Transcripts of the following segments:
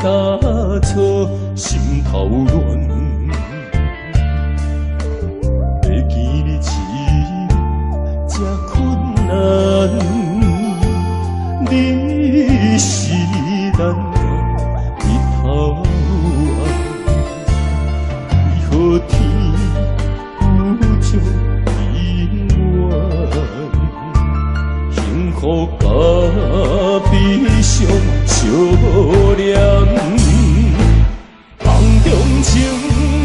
加错，心头乱。要见你时，这困难，你是咱日头暗，为何天有种永远？幸福甲悲伤相连，梦中情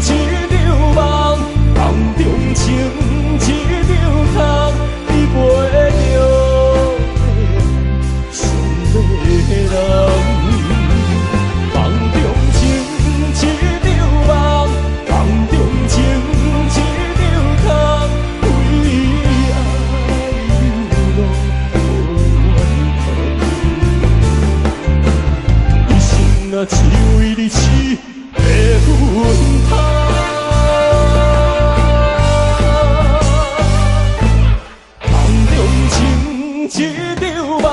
一场梦，梦中情一场空，你袂着想要人。梦中情一场梦，梦中情一场空，为爱流浪无缘分。一生啊，只为你痴的魂魄。梦中情一场梦，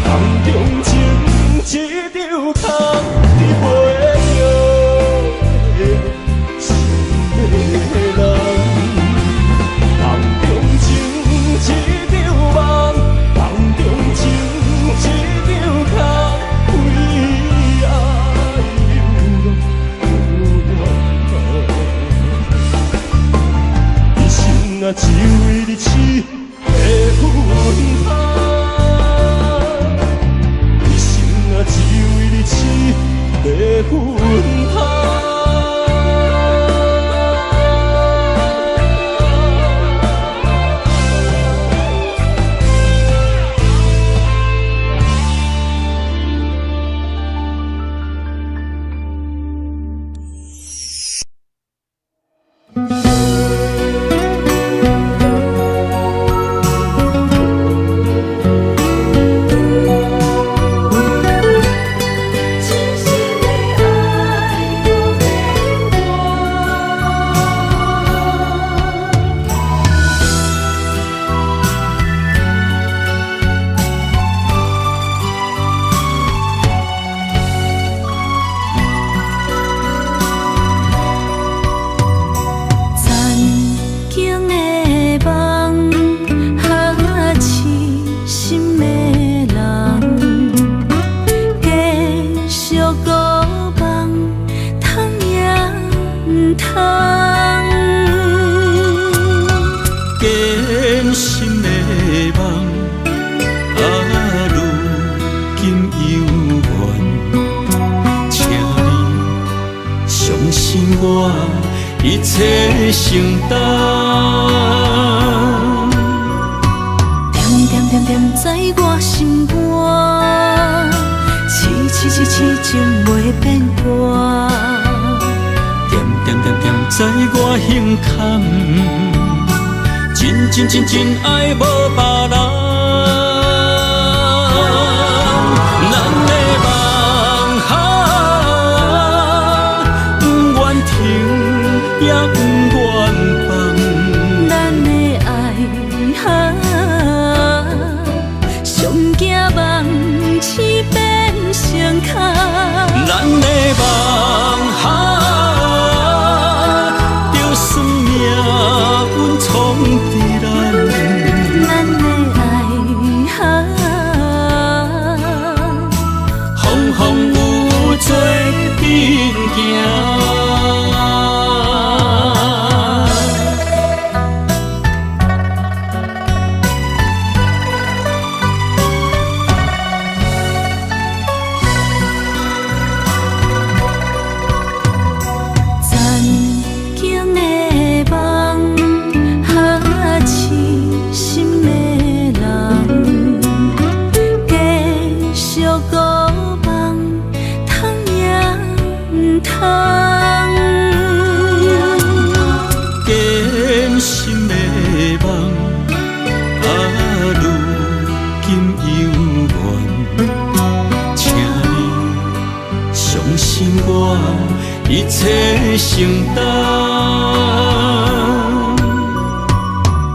梦中情一场空，你袂着想要人。梦中情一场梦，梦中情一场空，为爱流浪无缘分。一生啊，只为你痴的魂魄。一生啊，只为你痴的魂魄。一切承担，点点点点在我心肝，痴情袂变卦，点点点点在我胸坎，真爱无别人。也不愿放，咱的爱上惊梦醒变成空，咱的梦就算命运冲伫咱，咱的爱风风雨做阵行。一切承担，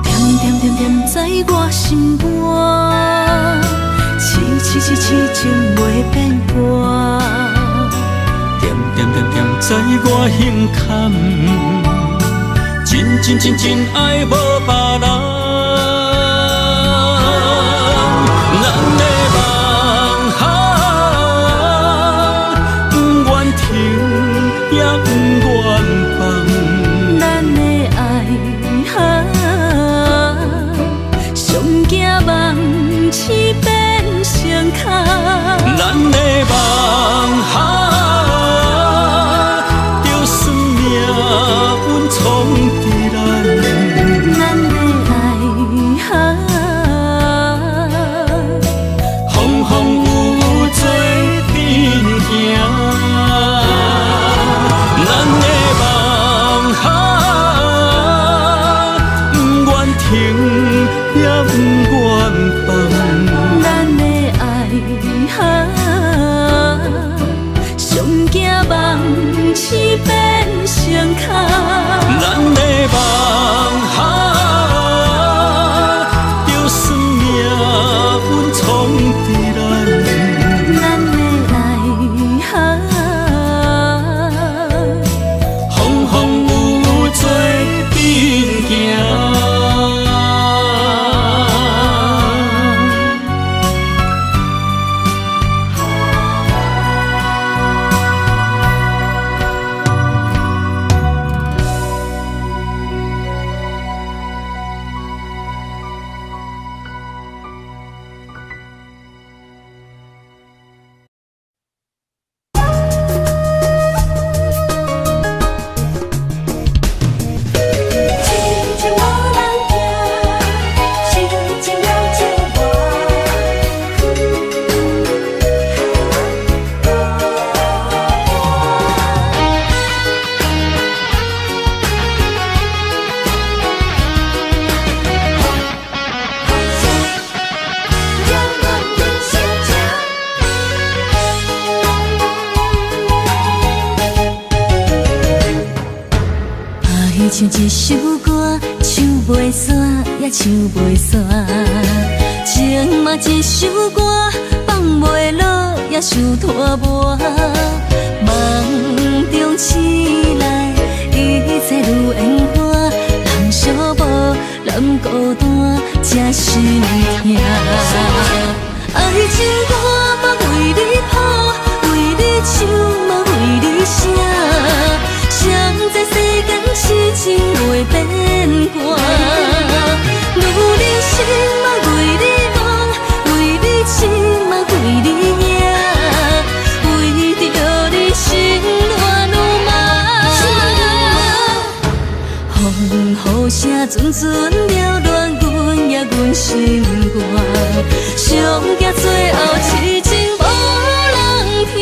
点点点点在我心肝，痴情袂变卦，在我胸坎，真爱无别人。咱的梦不愿停，也不愿放。咱的爱上惊梦痴变成空。咱的梦就算命运闯伫咱，咱的爱风风雨雨做阵行。咱的梦不愿停，也不愿放。咱的爱上惊梦痴变成空。咱的梦就算命运闯伫咱，咱的爱风风雨雨做阵行。唱一首歌，唱袂煞也唱袂煞；情嘛一首歌，放袂落也想拖磨。梦中醒来，一切如烟花，人相无，人孤单，才心痛。爱情歌嘛为你谱，为你唱嘛为你写。谁知世间是情袂变卦，女人心嘛为你梦，为你痴嘛为你影，为着你心乱如麻。风雨声阵阵缭乱，阮也阮心肝，上惊最后痴情无人听。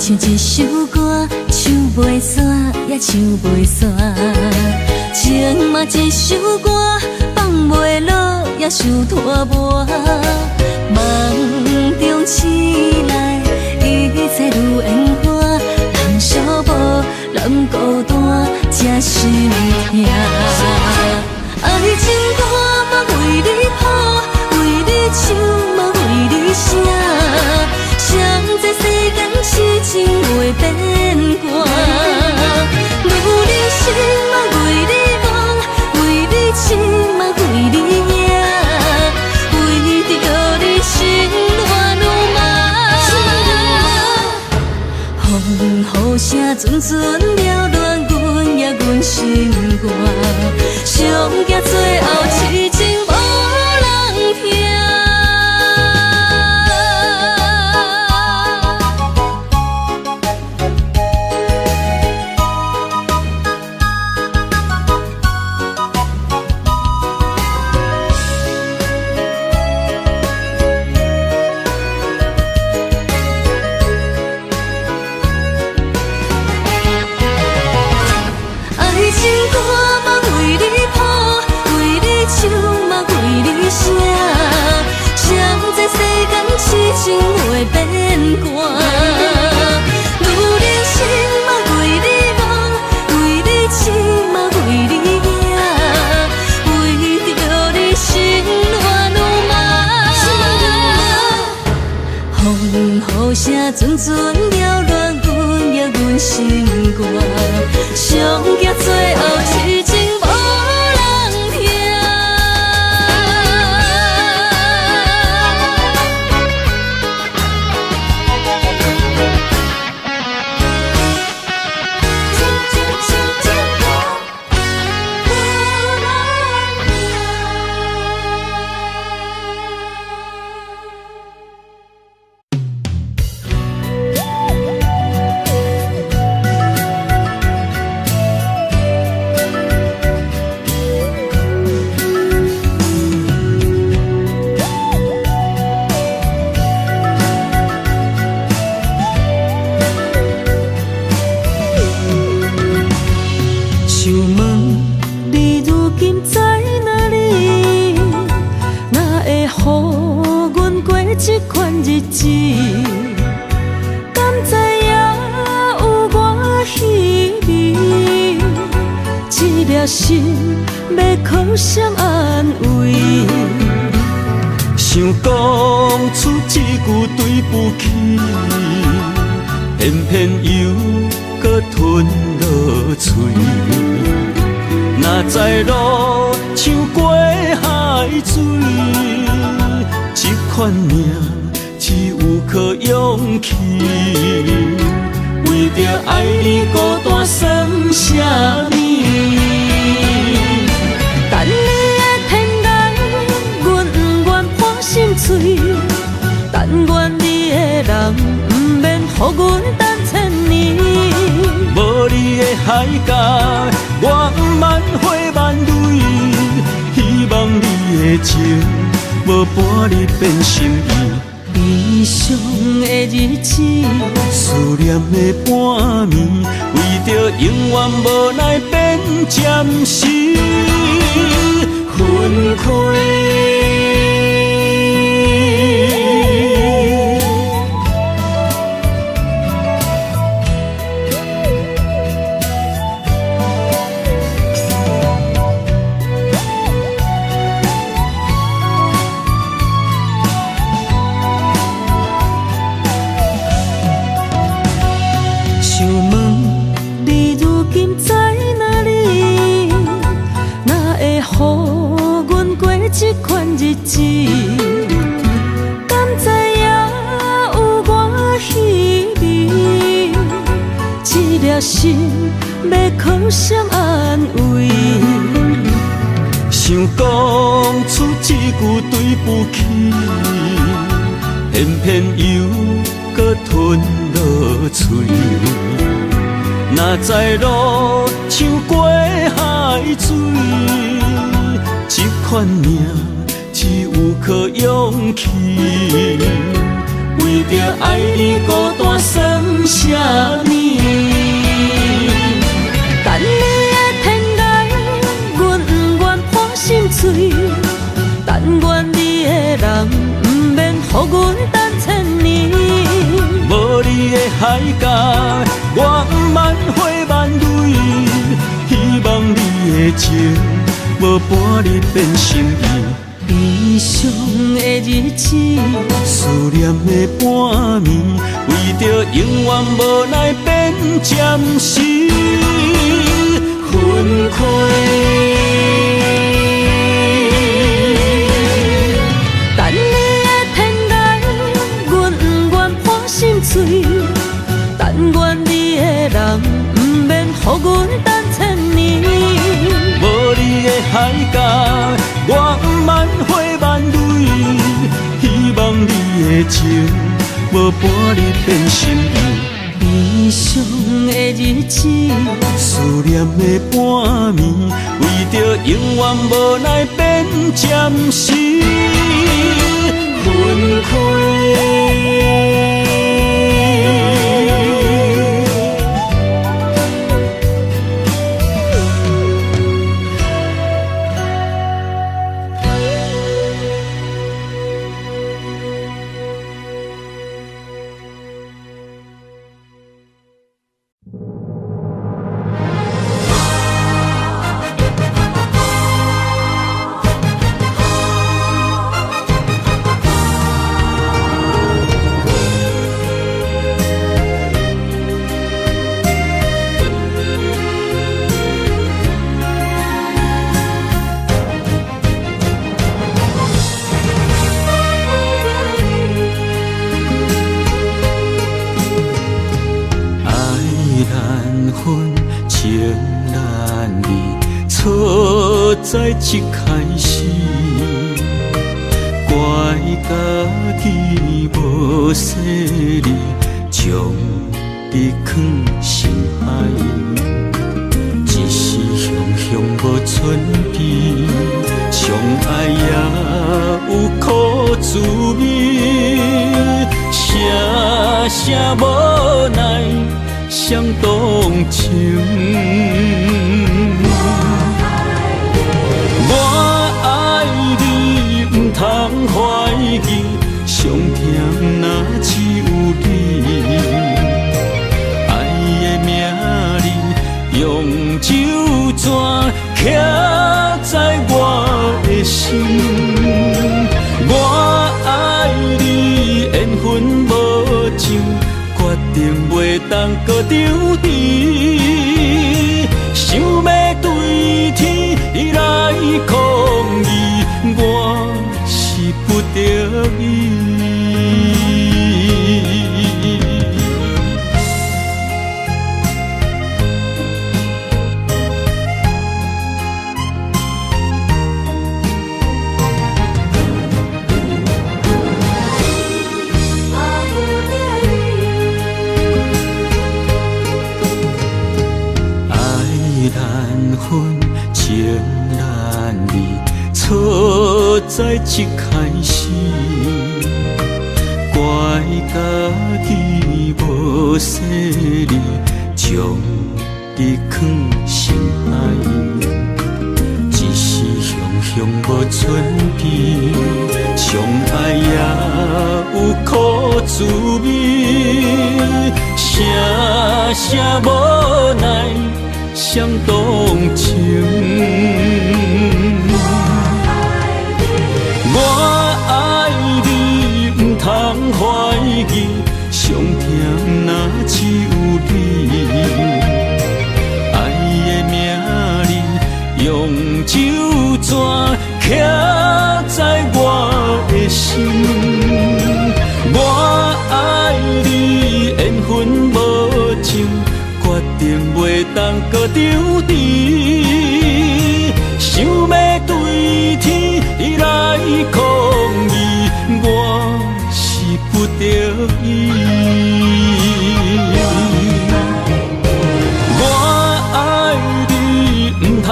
唱一首歌，唱袂煞也唱袂煞；情嘛一首歌，放袂落也想拖磨。梦中醒来，一切如烟花，人相无，人孤单，才心痛。爱情歌嘛为你谱，为你唱嘛为你写。谁知世间是情袂变卦，女人心嘛为你梦，为你痴嘛为你影，为着你心乱如麻。风雨声阵阵缭乱，阮也阮心肝。生会变寒。愈人生嘛为你忙，为你痴嘛为你惊，为着你心乱如麻。风雨声阵阵扰乱阮的阮心肝，上惊最后痴情无人听。心要靠谁安慰？想讲出一句对不起，偏偏又搁吞落嘴。若知路像过海水，这款命只有靠勇气。为着爱你孤单算什么？等你的天涯，阮不愿破心碎。但愿你的人，不免予阮等千年。无你的海角，我万花万蕊。希望你的情，无伴你变心意。悲伤的日子，思念的半暝，为着永远无奈变暂时分开。这款日子，敢知影有我稀微？这粒心要靠谁安慰？想讲出一句对不起，偏偏又搁吞落嘴。若知路像过海水。这款命只有靠勇气，为着爱你孤单算什么？等你的天涯，阮不愿破心碎。但愿你的人，不免予阮等千年。无你的海角，我万花万蕊。希望你的情。无伴你变心意，悲伤的日子，思念的半暝，为着永远无奈变暂时分开。等你的天涯，阮不愿破心碎。但愿你的人，不免予阮等千年。无你的海角，我万花万蕊。希望你的情，无伴你变心意。悲伤的日子，思念的半暝，为着永远无奈变暂时分开。在一开始，怪家己无细腻，将你藏心海，一时雄雄无存边，相爱也有苦滋味，声声无奈伤动情。我爱你，不通怀疑，上甜若只有你。爱的名字用酒泉刻在我的心。我爱你，缘分无尽，决定袂当搁丢你。想要对天来抗议，我是不得已。情难离，错在一开始，怪家己无细腻，将你藏心海，一时雄雄无存边，相爱也有苦滋味，声声无奈伤动情。我爱你，不通怀疑，上甜若只有你。爱的名字用酒泉刻在我的心。我爱你，缘分无尽，决定袂当搁丢你，想要对天来抗议，我是不得已。我爱你，不通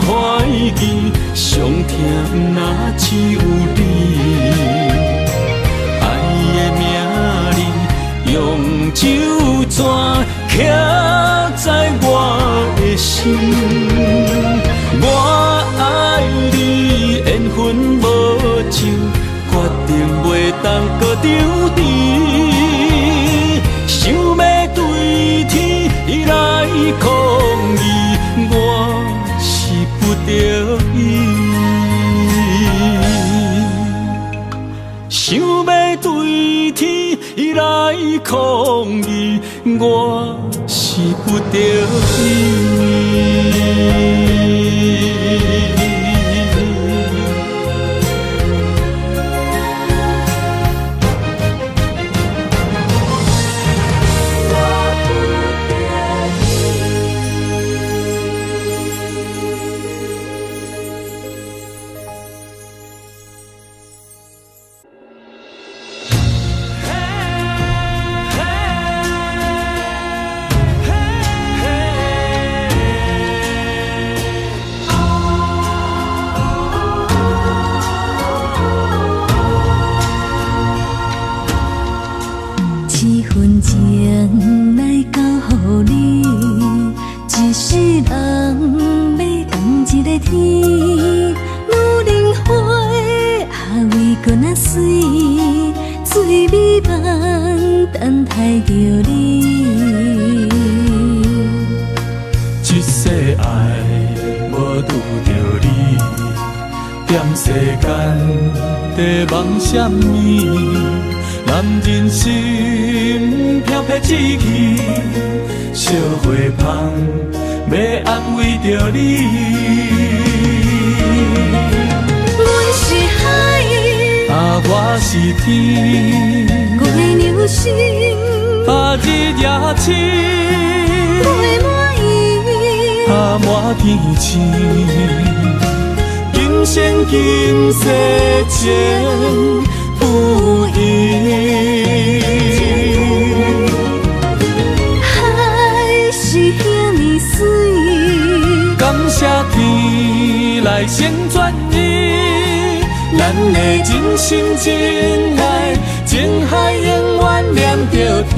怀疑，上甜若只有你。爱的名字用酒泉刻在我的心。我爱你，缘分无尽，决定袂当搁丢你。想要对天来抗议，我是不得已。想要对天来抗议，我是不得已。什么？男人心飘撇志气，烧花香要安慰着你。阮是海，我是天，月流星，日也深，月满圆，满天星。生今世情不移。海是遐尼水，感谢天来成全伊，咱的真心真爱，情海永远念着天。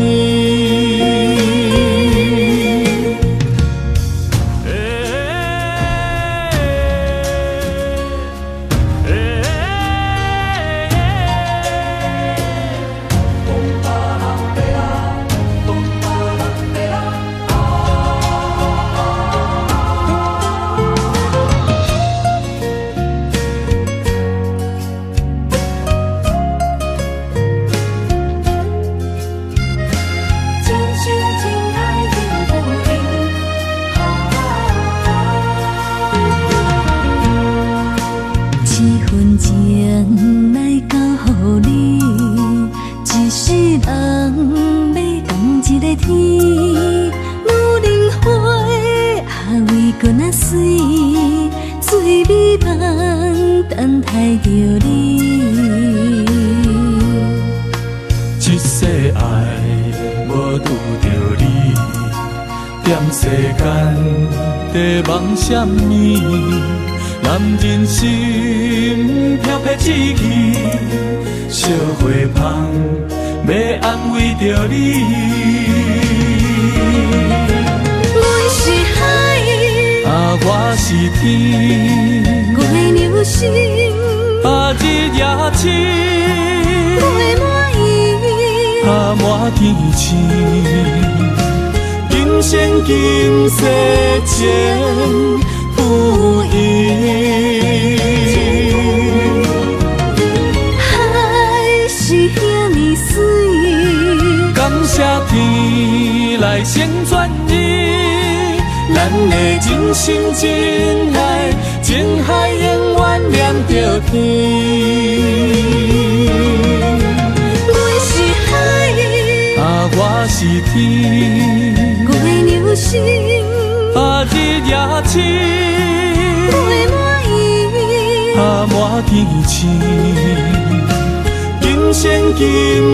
梦什么？男人心飘撇志气，小花香要安慰着你。阮是海，我是天，月流星，日夜星，月满意，满天星。人生今世情不移，海是遐尼水，感谢天来成全伊，咱的真心真爱，情海永远念着天。阮是海，我是天。流星，日夜星，月满意，满天星。人生今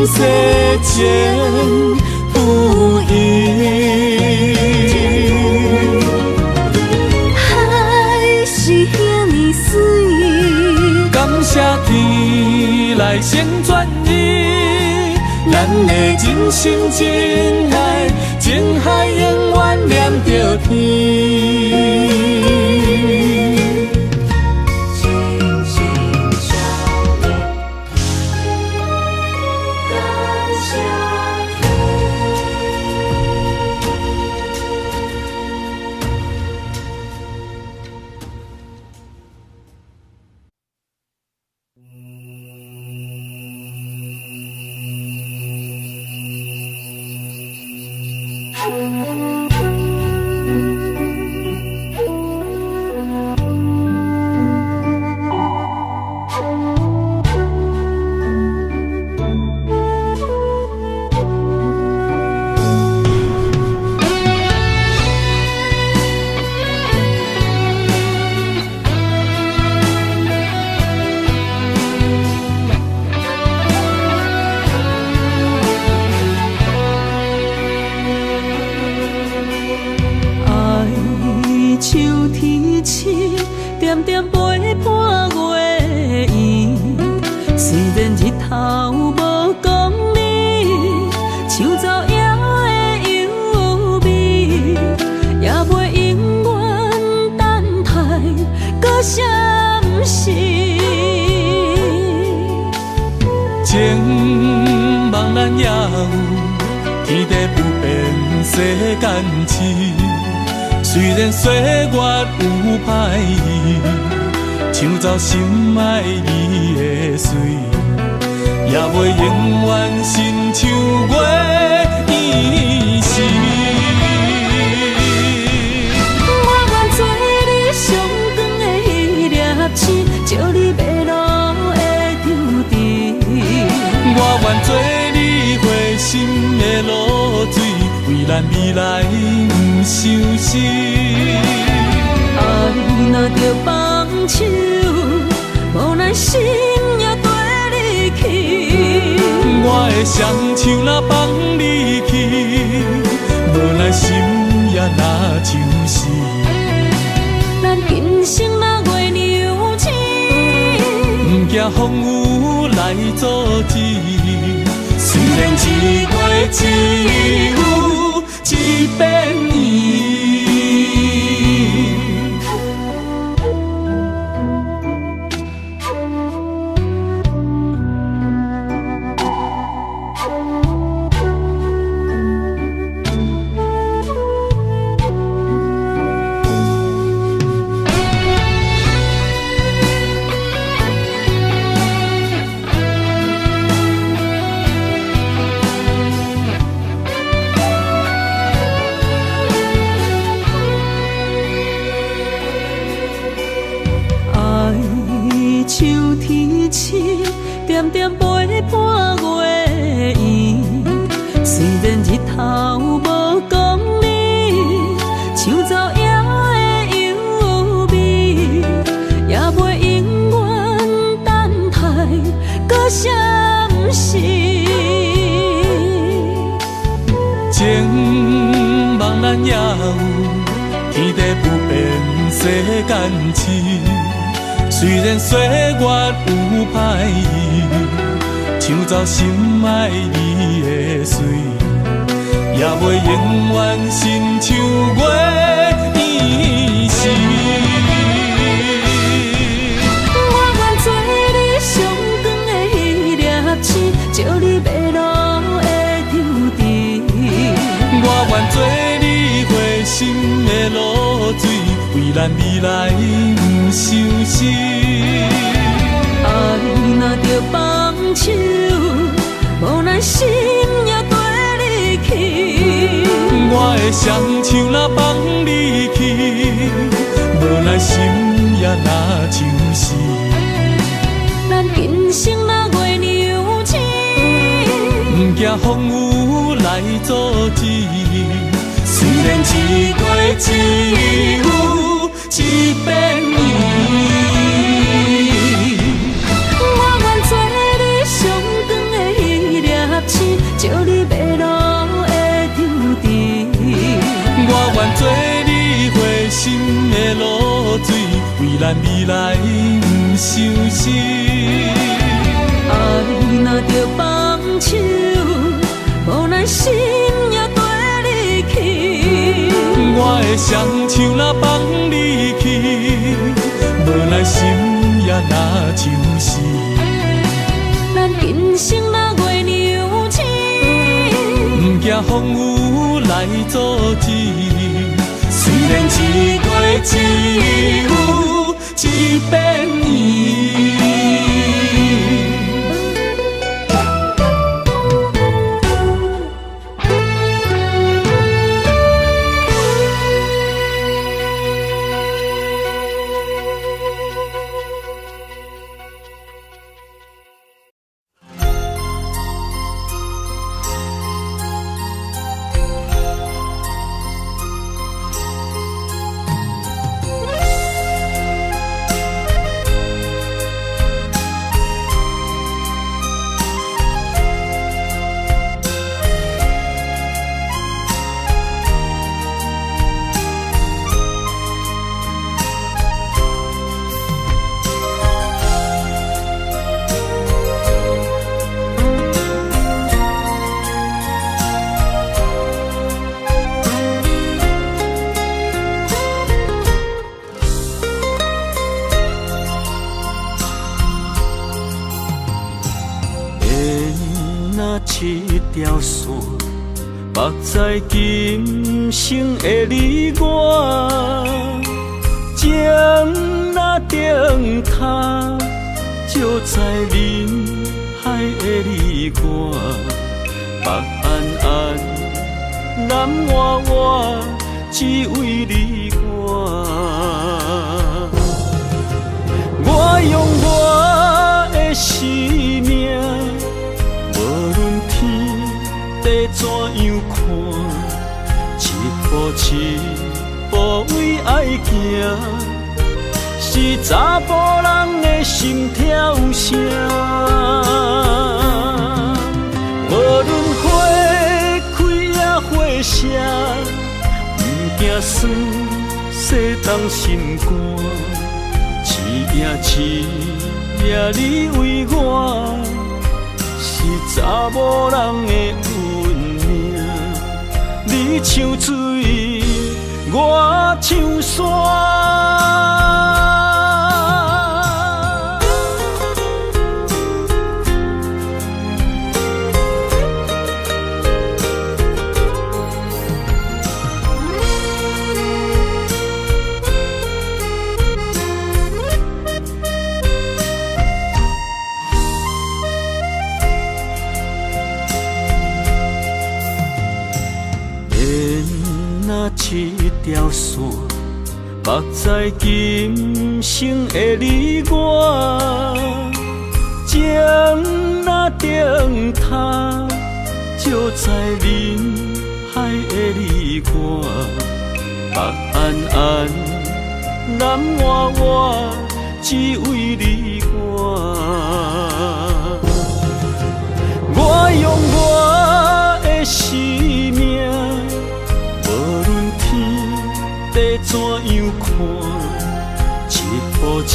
世情不移，海是遐尼水，感谢天来成全伊，咱的真心真爱，情海永远念着天。情茫然也有天地不变世间事，虽然岁月有歹意，抢走心爱伊的水，也袂永远亲像月伊是。我愿做你上长的迄粒星，照你迷路的注定。我愿做你回心的露水，为咱未来不伤心。爱若着放手。心也跟你去。我的双手若放你去，无奈心也若像死。咱今生若月娘星，不惊风雨来阻止。虽然一月只有一遍年。点点陪伴月圆，虽然日头无讲你，像走夜的幽味，也袂永远等待搁闪逝。情茫然也有，天地不变，世间痴。虽然岁月有歹意，抢走心爱你的水，也袂永远亲像月圆时。我愿做你上长的迄粒星，照你迷路的丢滴。我愿做你回心的露水，为咱未来不伤心。爱若着放手，无奈心也跟你去。我的双手若放你去，无奈心也若像死。咱今生若月娘星，不惊风雨来阻止。虽然一月只有一遍年。照你迷路的丢滴，我愿做你回心的露水，为咱未来不伤心。爱若着放手，无奈心也跟你去。我的双手若放你去，无奈心也若像死。咱今生若月娘星，不惊风雨来阻止。虽然一月只有一遍年。一条线，绑在今生的你我，情若灯塔，照在人海的你我，北暗暗，南弯弯，只为你我。我用我的生命。无论天地怎样看，一步为爱行，是查甫人的心跳声。无论花开也花谢，不惊酸洗冻心肝。一夜你为我，是查某人的运命。你像水，我像山。一条线，目在今生的你我，情若灯塔，照在人海的你我，北暗暗，南弯弯，只为你我。我用我的生命。地怎样看？一步一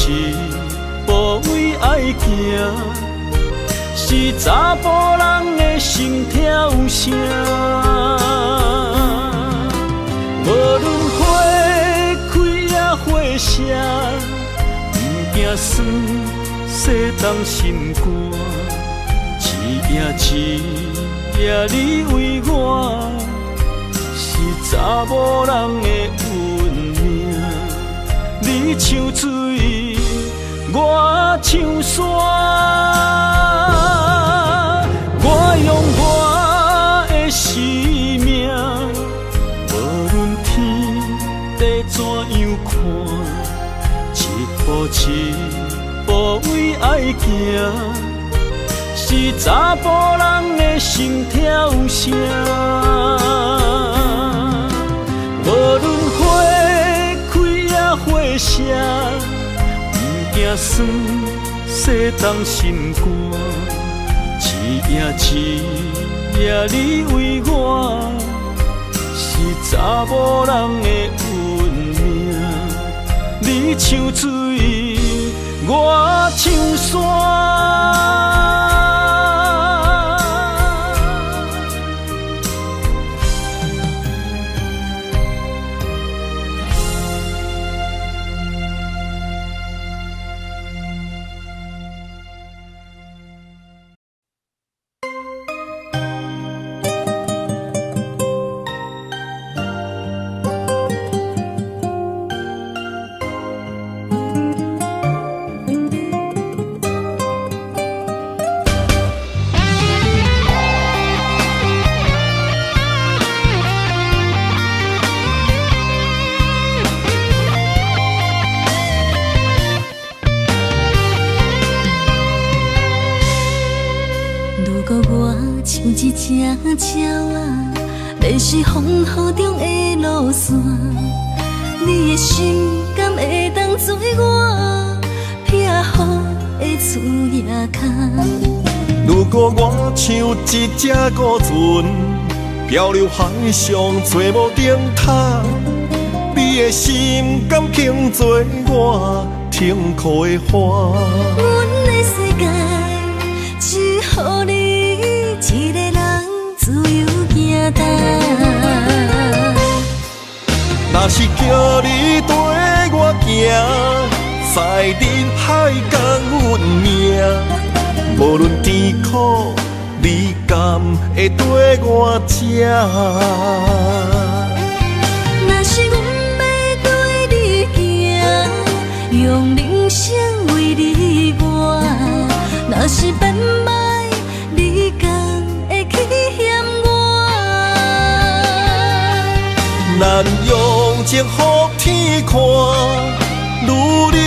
步为爱行，是查甫人的心跳声。无论花开也花谢，不惊酸洗冻心肝。一夜你为我。是查某人的运命，你像水，我像山。我用我的生命，无论天地怎样看，一步一步为爱行，是查甫人的心跳声。无论花开也花谢，不惊酸洗冻心肝。一夜你为我，是查某人的运命。你像水，我像山。一只鸟啊，迷失风雨中的路线，你的心敢会当做我撇雨的厝夜空？如果我像一只孤船，漂流海上做无顶塔，你的心敢肯做我痛苦的花？阮的世界只予你一个人自由行踏。若是叫你跟我行，在人海共运命，无论甜苦，你甘会跟我吃？若是阮要对你行，用人生为你活，若是变歹，你甘会去嫌我？咱用情予天看，愈冷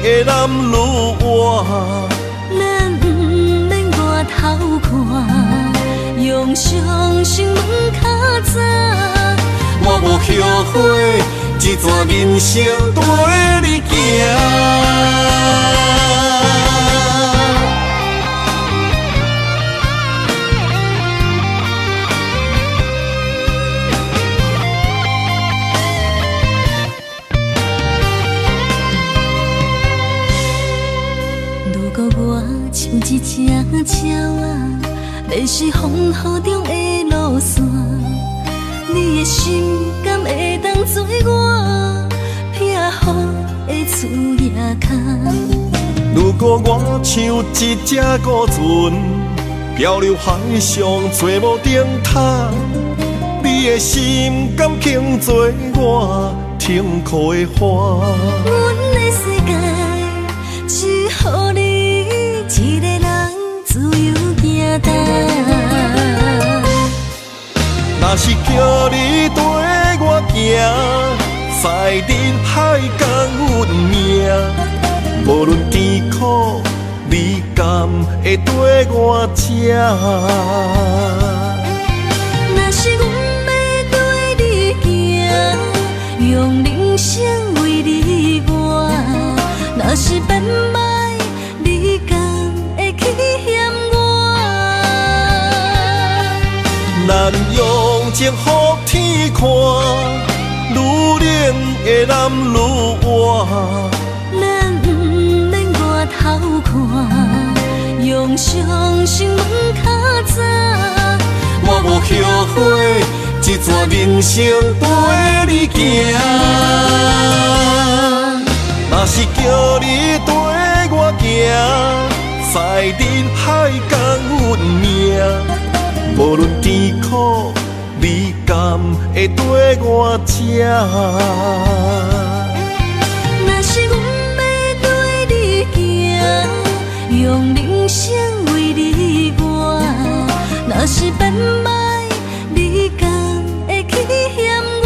的男愈活。咱不免外头看，用双心门较早。我无后悔，一段人生跟你行。如果我像一只鸟仔，迷失风雨中的路线，你的心敢会当做我避雨的厝夜空？如果我像一只孤船，漂流海上做无顶塔，你的心敢肯做我停靠的花？阮的世界只予你一个人自由行动。若是叫你跟我行，在人海共运命，无论甜苦，你敢会跟我吃？若是阮要跟你行，用人生为你活，若是变歹，你敢会去嫌我？咱用情予天看，愈冷的男愈活。咱不免外头看，用双心门较早。我无后悔，一段人生跟你行。若是叫你跟我行，在人海共运命，无论甜苦，你敢会跟我吃？若是阮要跟你行，用人生为你活，若是变歹，你敢会去嫌我？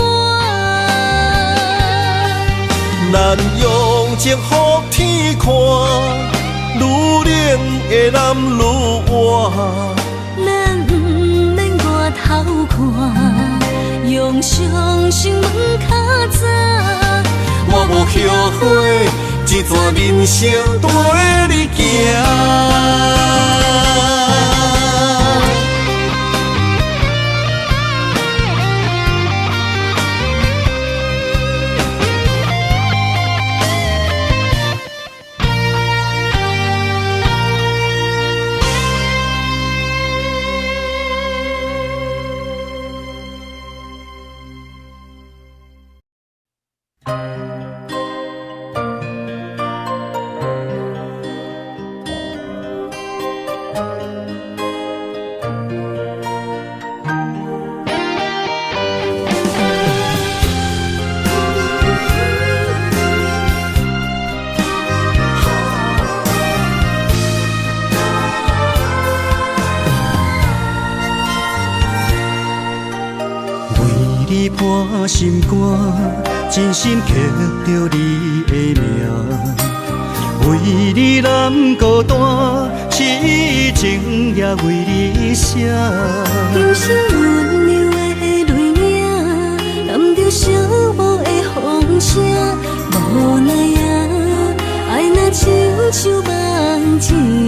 咱用情予天看，愈冷的男愈活。咱不免外头看，用双心门较早。我无后悔，一段人生跟你行。伴心肝，真心刻着你的名。为你难孤单，痴情也为你写。人生温柔的泪影，染着寂寞的风声。无奈啊，爱若亲像梦一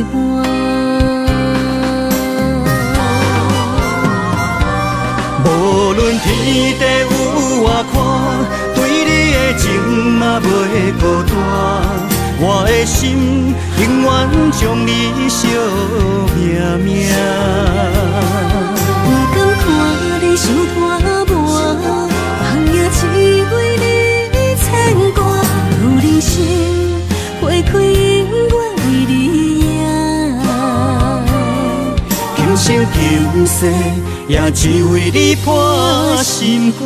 半。无论天地有外宽，对你的情嘛袂孤单。我的心永远将你惜命命。不敢看你伤拖磨，梦也只为你牵挂。有人生花开永远为你赢，今生今世也只为你破心肝。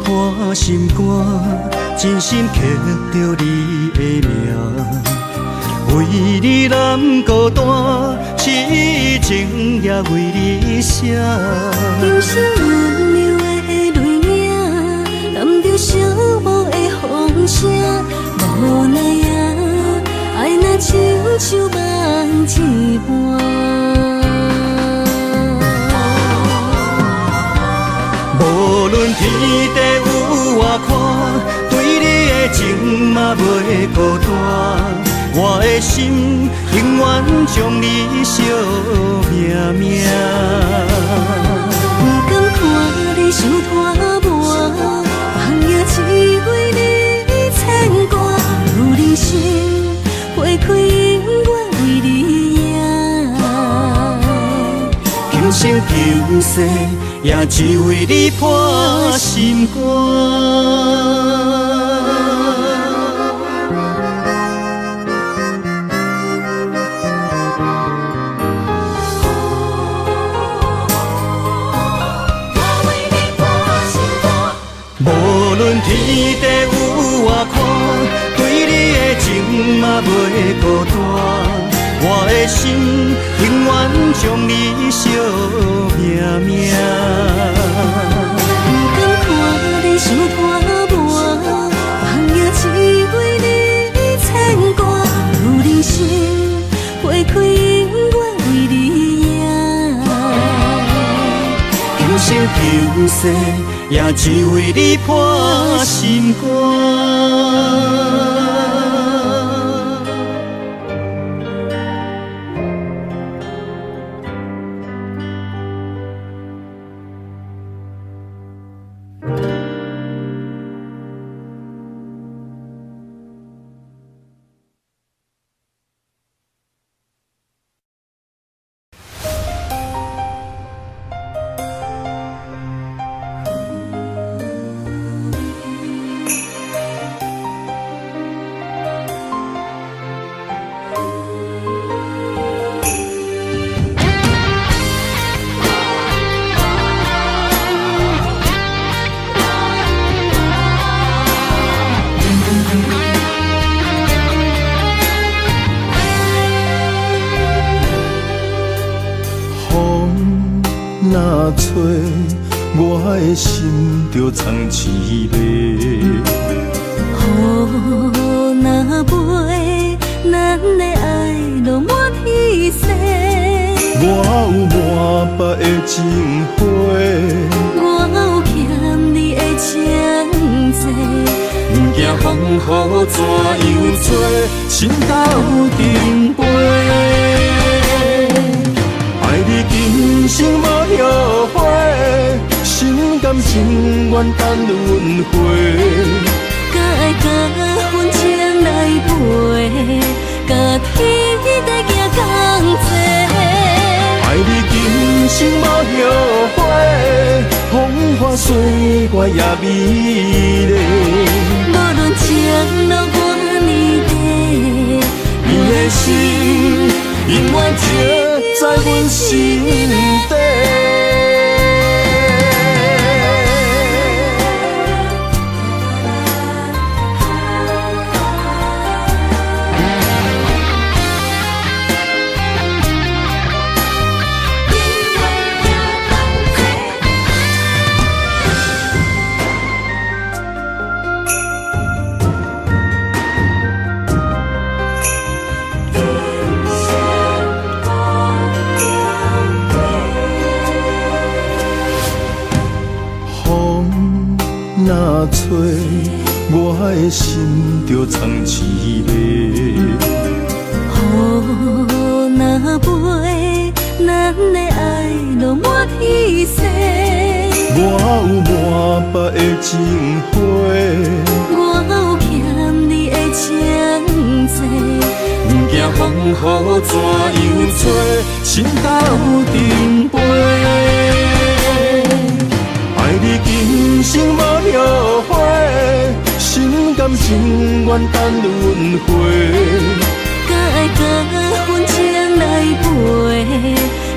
破心肝，真心刻着你的名，为你难孤单，痴情也为你写。人生温柔的泪影，染着寂寞的风声，无奈啊，爱若亲像梦一般。无论天地有外宽，对你的情嘛袂孤单。我的心永远将你惜命命。不甘看你受拖磨，梦也只为你牵挂。有人生花开永远为你赢，今生今世也只为你破心肝。无论天地有外宽，对你的情嘛袂孤单。我的心永远将你惜命命。不甘看你受拖磨，梦也只为你牵挂。有人生花开永远为你赢，今生今世也只为你破心肝。若吹，我的心就藏一个。雨若飞，咱的爱落满天星。我有满腹的情花，我有欠你的情债。不惊风雨怎样做，心斗阵飞。爱你今生无后悔，心甘情愿等轮回。甲爱甲份情来陪，甲天地行同齐。爱你今生无后悔，风花雪月也美丽。无论前路偌呢短，你的心永远刻在阮心底。若吹，我的心就藏一个。雨若飞，咱的爱落满天星。我有满腹的情花，我有欠你的情债。不惊风雨怎样做，心斗阵飞。爱你今生无后悔，心甘情愿等轮回。甲爱甲份情来陪，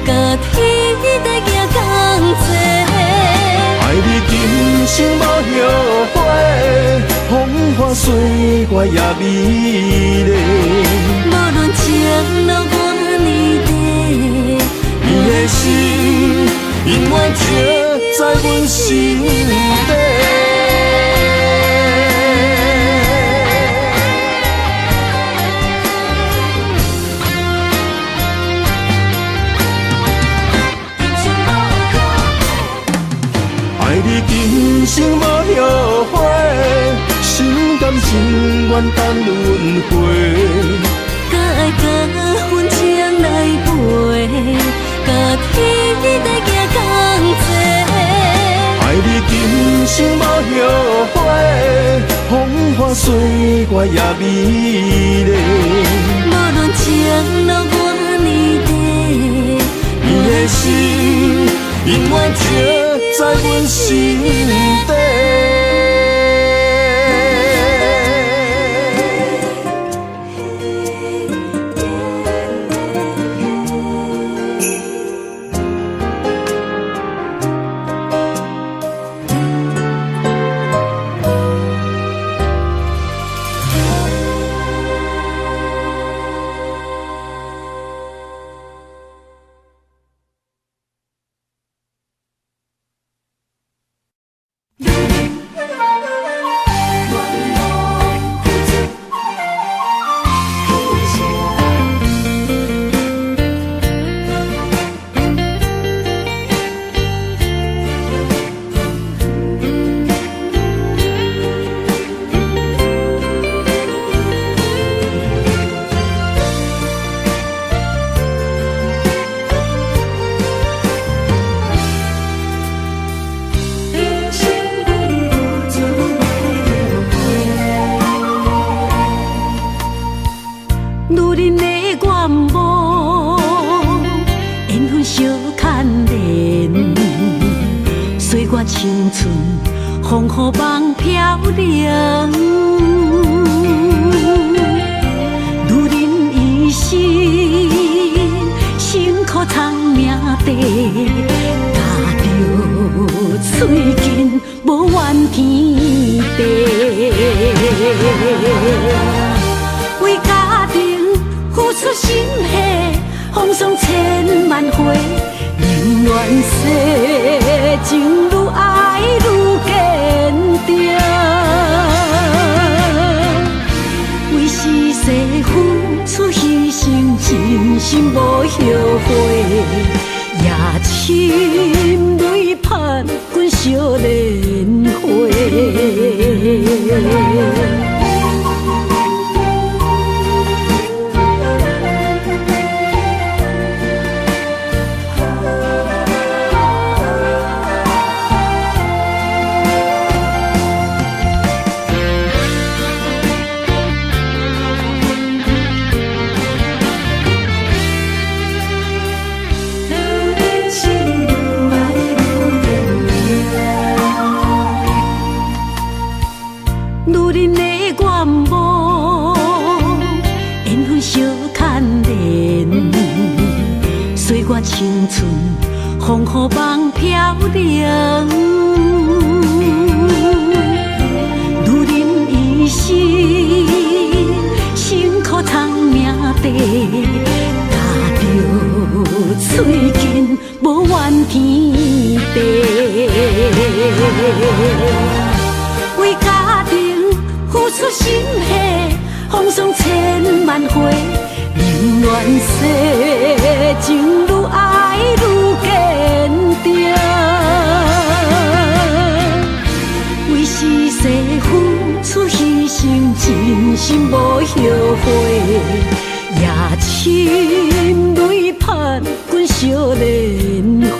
甲天地行同齐。爱你今生无后悔，风花岁月也美丽。无论情路偌呢短，你的心永远刻在阮心底。爱你今生无后悔，心甘情愿等轮回。甲爱甲份情来陪，甲天地行同齐。爱你今生无后悔，风花岁月也美丽。无论情路偌呢短，你的心永远刻在阮心底。青春风雨梦飘零，女人一生辛苦藏命地，踏着嘴筋无怨天地，为家庭付出心血，风霜千万回。宁愿世情愈爱愈坚定，为是世付出牺牲，真心无后悔，也深泪盼阮少年花。青春风雨梦飘零，女人一生辛苦藏命地，踏着嘴筋无怨天地，为家庭付出心血，风霜千万回。宁愿世情愈爱愈坚定，为是世付出牺牲，真心无后悔，也深泪盼阮少年花。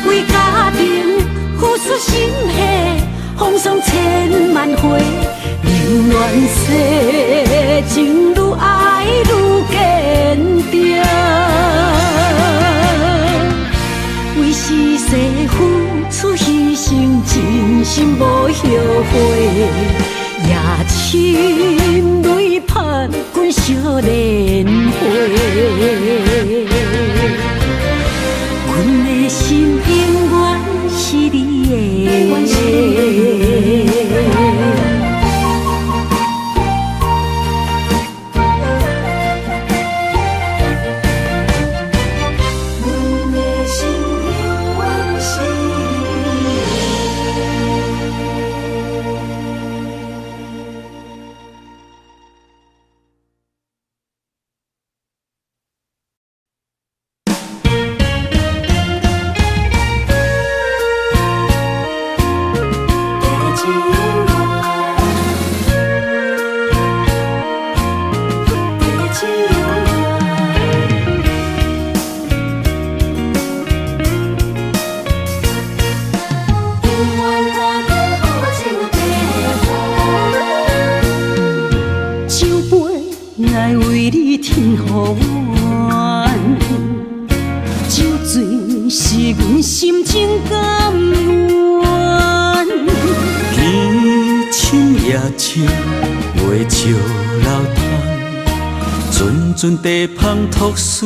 为家庭付出心血，风霜千万回。宁愿世情愈爱愈坚定，为是世付出牺牲，真心无后悔，也深泪盼阮少年花。阮的心永远是你的。来为你添予愿，酒醉是阮心情甘愿。天深夜深，袂笑流窗，阵阵地芳吐丝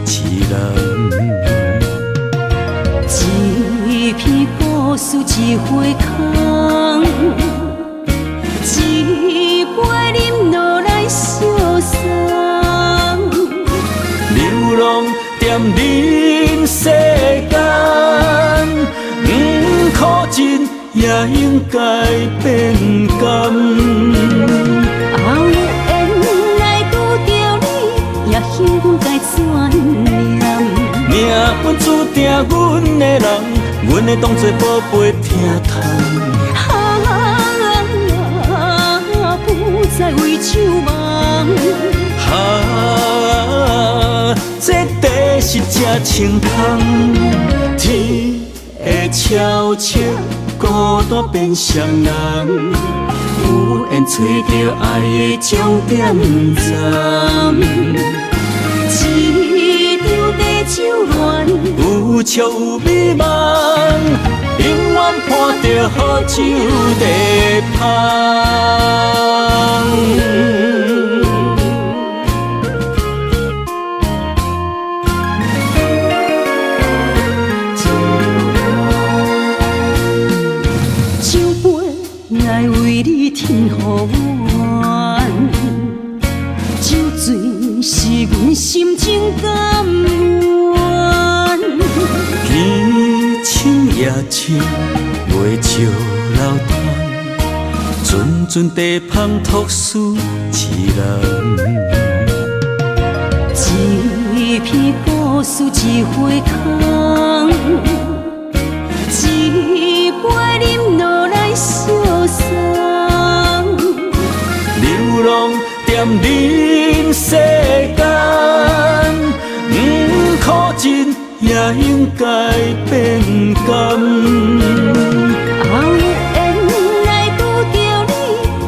一人。一片故事一回空，一杯饮落来相送。流浪踮人世间，苦尽也应该变甘。后缘来拄着你，也幸阮该怎念？命运注定阮的人，阮会当作宝贝疼痛。不再为酒梦。这地是这清风，天会悄悄孤单变双人，有缘找到爱的终点站。一场地酒恋，有笑有美梦，永远伴着好酒地芳。酒杯来为你添予愿，酒醉是阮心情甘愿。天深夜深，袂笑流窗，阵阵地芳吐丝一人。一片故事一回空，一杯饮落来相送。流浪踮人世间，苦尽也应该变甘。后缘来拄着你，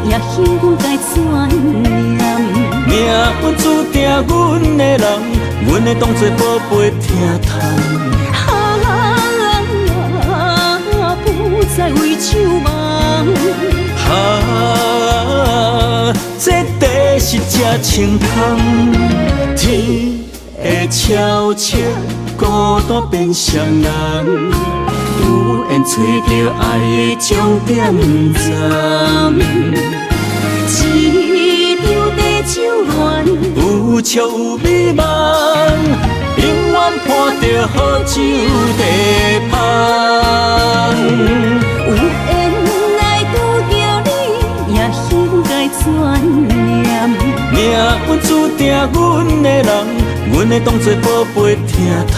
也幸阮该怎念？命运注定阮的人，阮会当作宝贝疼痛。不再为酒梦。这地是这清风，天会悄悄孤单变双人，有缘找到爱的终点站。一场地酒恋，有笑有美梦，永远伴着好酒地芳。有缘来拄着你，也幸该怎念？命运注定阮的人，阮会当作宝贝疼痛。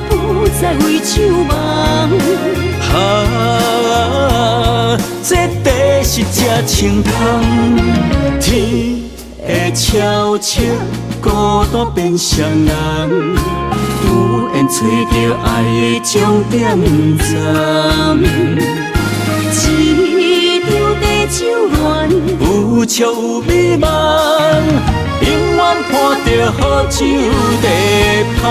不再为酒梦。这地是这清风，天会悄悄孤单变双人，有缘找到爱的终点站。一场地酒恋，有笑有美梦，永远伴着好酒地芳。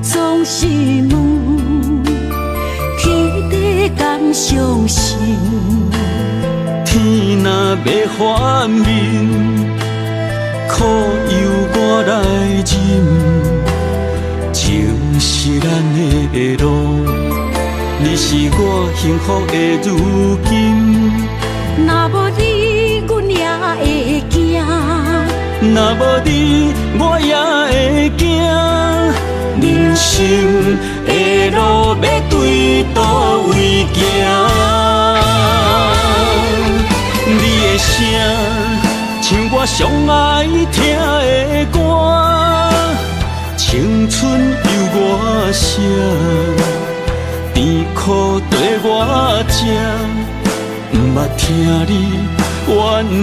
总是问，天地敢相信？天若要反面，苦由我来忍。情是咱的路，你是我幸福的如今。若无你，阮也会惊；若无你，我也会惊。人生的路要对倒位行？你的声，像我上爱听的歌，青春由我写，甜苦对我吃，不捌听你怨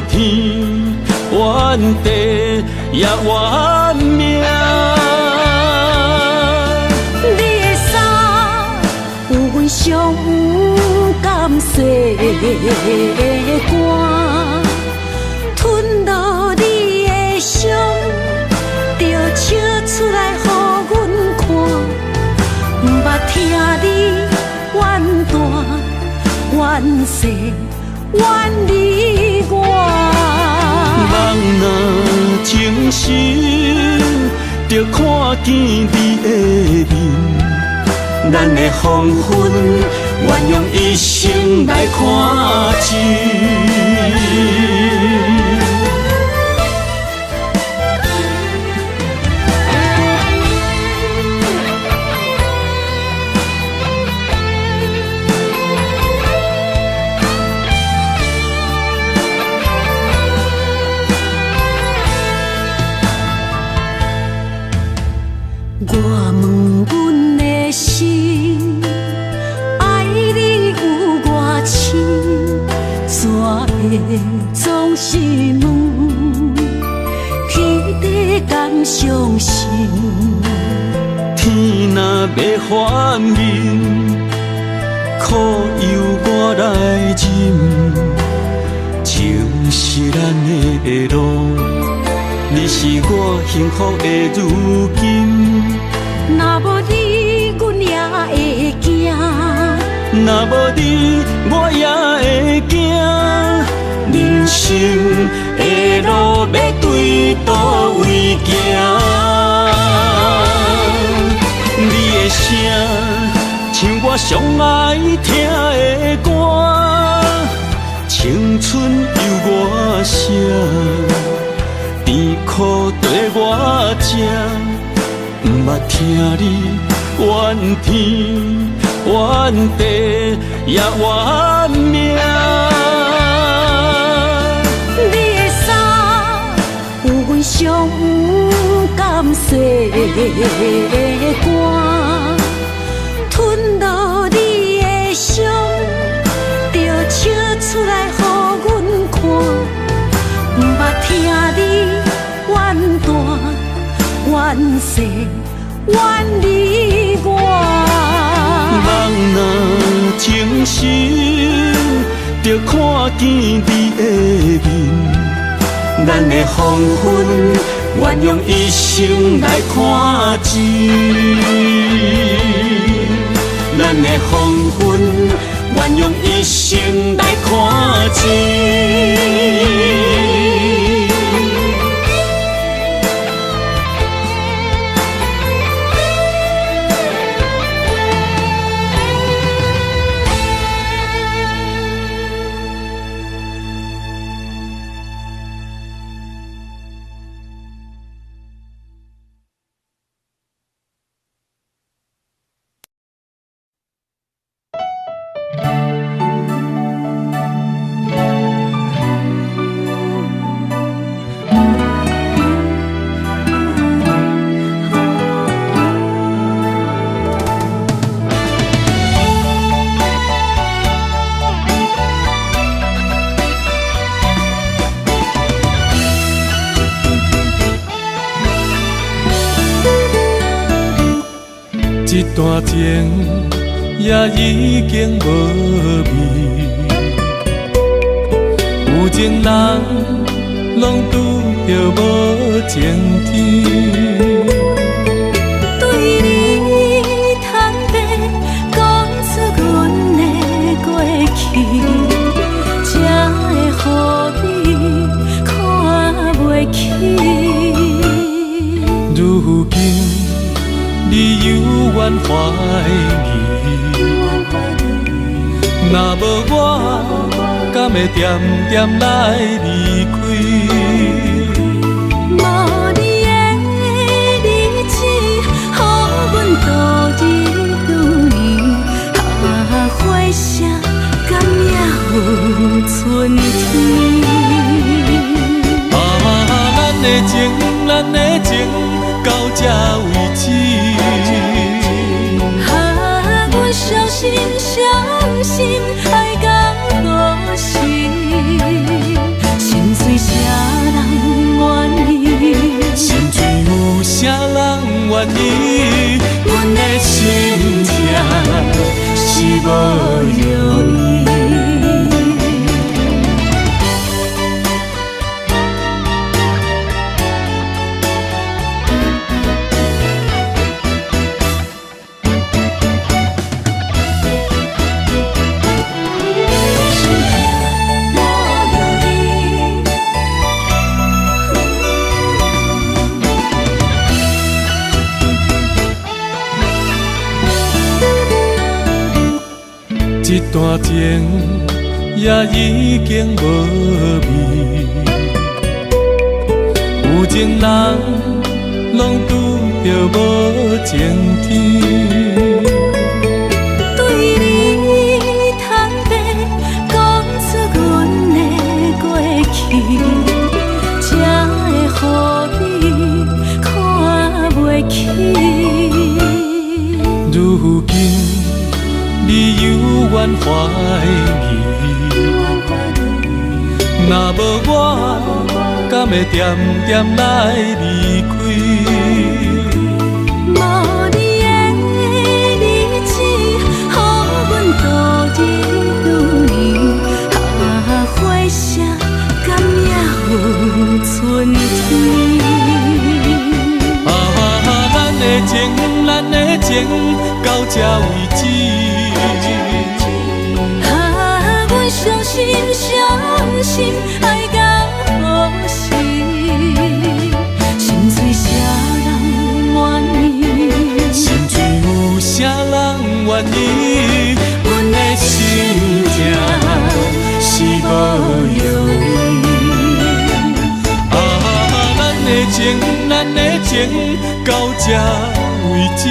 天怨地也怨命。你的衫有阮伤甘碎的肝，吞落你的伤，就笑出来予阮看，不捌听你怨大怨细怨你我。人若情深，就看见你的面，咱的黄昏，愿用一生来看尽。我问阮的心，爱你有偌深，怎会总是问，天地敢相信？天若要反面，苦由我来忍。情是咱的路，你是我幸福的如今。若无你，阮也会惊；若无你，我也会惊。人生的路要对倒位行？你的声，像我上爱听的歌，青春由我写，甜苦对我吃。不捌听你怨天怨地也怨命。你的衫有阮伤甘碎的肝，吞落你的伤，就笑出来予阮看，不捌听你怨大怨细怨你我。人若情深，就看见你的面，咱的黄昏，愿用一生来看尽。咱的黄昏，愿用一生来看尽。一段情也已经无味，有情人拢拄着无情天。对如今你犹原怀疑，若无我，敢会点点来离开？无你的日子，予阮度日如年，花谢敢也有春天？咱的情到这为止。阮伤心伤心，爱到何时？心碎啥人愿意？心碎有啥人愿意？阮的心痛是无容易。一段情也已经无味，有情人拢拄着无情天。对你坦白，讲出阮的过去，才会予你看袂起。如今你犹原怀疑，若无我，敢会点点来离开？无你的日子，予阮度日如年，花谢敢也有春天？咱的情到这为止。阮伤心伤心，爱到何时？心碎啥人愿意？心碎有啥人愿意？阮的心痛是无容易。咱的情到这为止。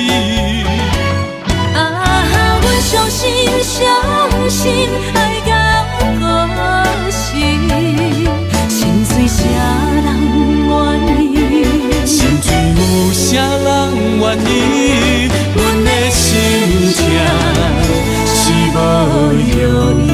阮伤心伤心，爱到何时？心碎啥人愿意？心碎有啥人愿意？阮的心痛是无容易。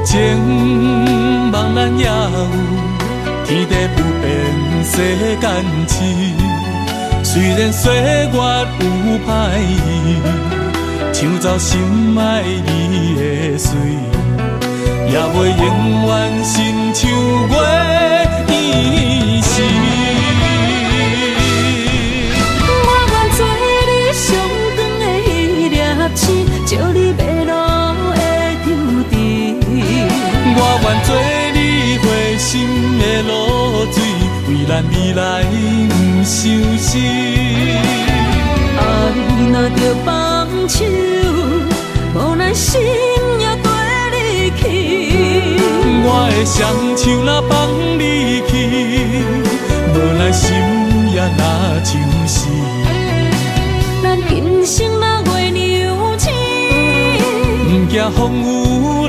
情茫然也有天地不变世间事，虽然岁月有歹意，抢走心爱你的水，也袂永远亲像月依时。我愿做你上咱未来不相信。爱若着放手，无咱心也跟你去。我的双手若放你去，无咱心也若像是。咱今生若月娘星，不惊风雨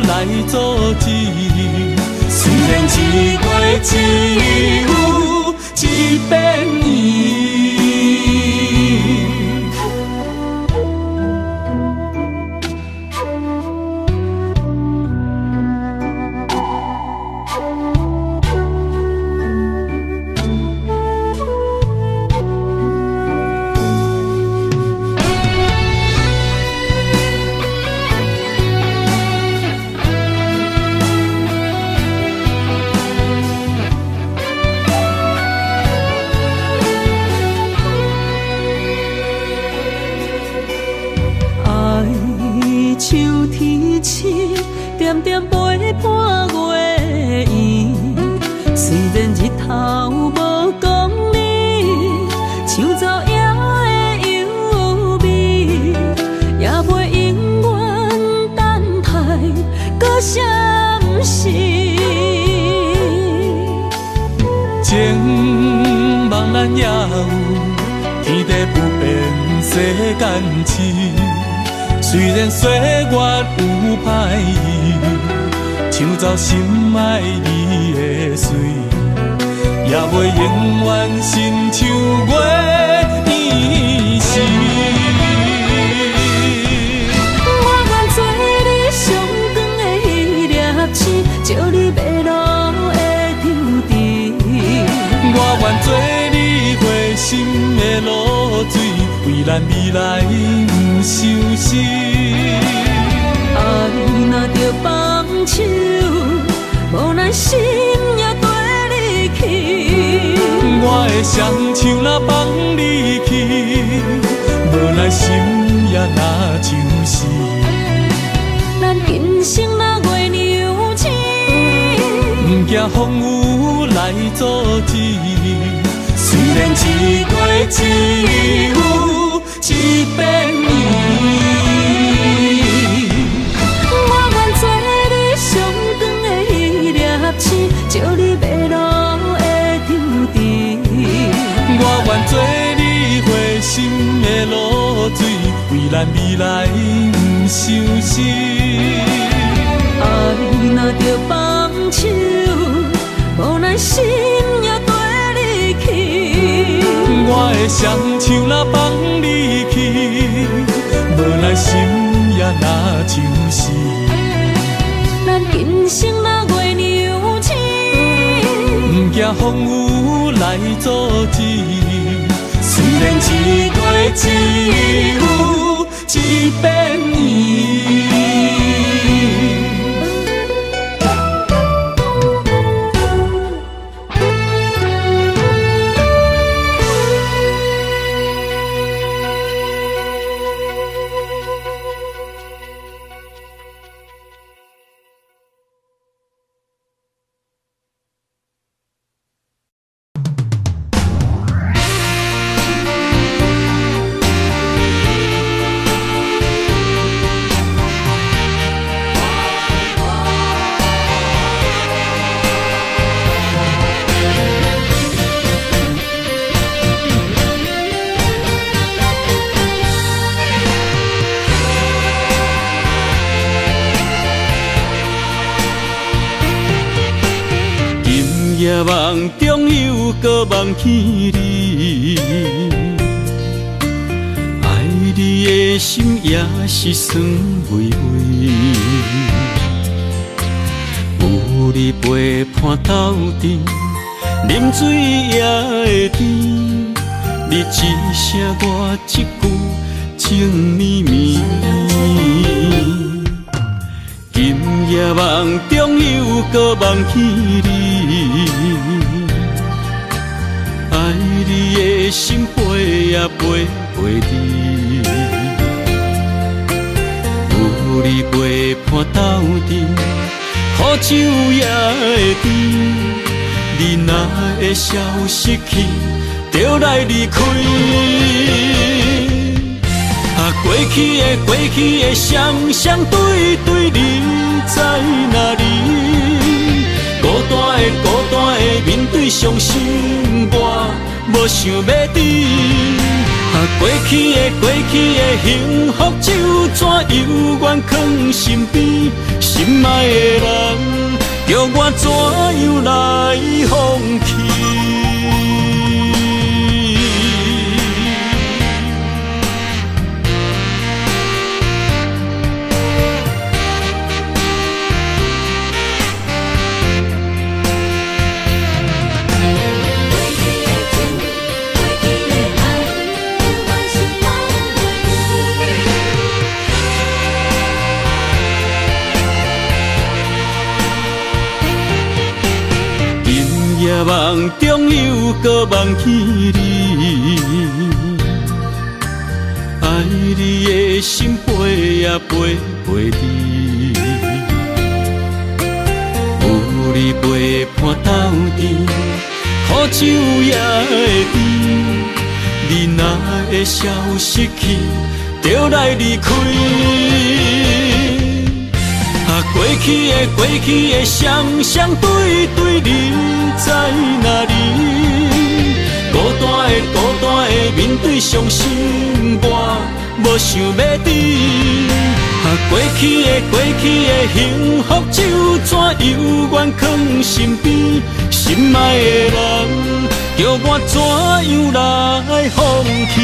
来阻止。虽然一月只有一遍年。点点陪伴月圆，虽然日头无讲理，像走野的优美，也袂永远等待搁闪失。情茫然也有天地不变世间事。虽然岁月有歹意，抢走心爱你的水，也袂永远亲像月圆时。我愿做你上长的迄粒星，照你迷路的丢滴。我愿做你回心的露水，为咱未来不相信。爱若着放手，无咱心也跟你去。我的双手若放你去，无咱心也若像是。咱今生若月娘星，不惊风雨来阻止。虽然一月只有一遍年。照你迷路的丢滴，我愿做你回心的露水，为咱未来不相信。爱若着放手，无咱心也跟你去。我的双手若放你去，无咱心也若像是。咱今生若月娘星，不惊风雨来阻止。虽然一月只有一遍年。夜梦中又搁梦起你，爱你的心也是酸微微。有你陪伴斗阵，啉水也会甜。你一声我一句，情绵绵。今夜梦中又搁梦起你，爱你的心飞呀飞袂离。有你陪伴斗阵，苦酒也会甜。你若会消失去，就来离开。过去的双对对，你在哪里？孤单的面对伤心，我无想要你。过去的幸福就怎犹原藏身边，心爱的人，叫我怎样来放弃？夜梦中又搁梦起你，爱你的心飞呀飞你，有你陪伴斗阵，苦酒也会甜。你若会消失去，就来离开。过去的双对对，你在哪里？孤单的面对伤心，我无想要你。过去的幸福就怎犹原藏身边，心爱的人，叫我怎样来放弃？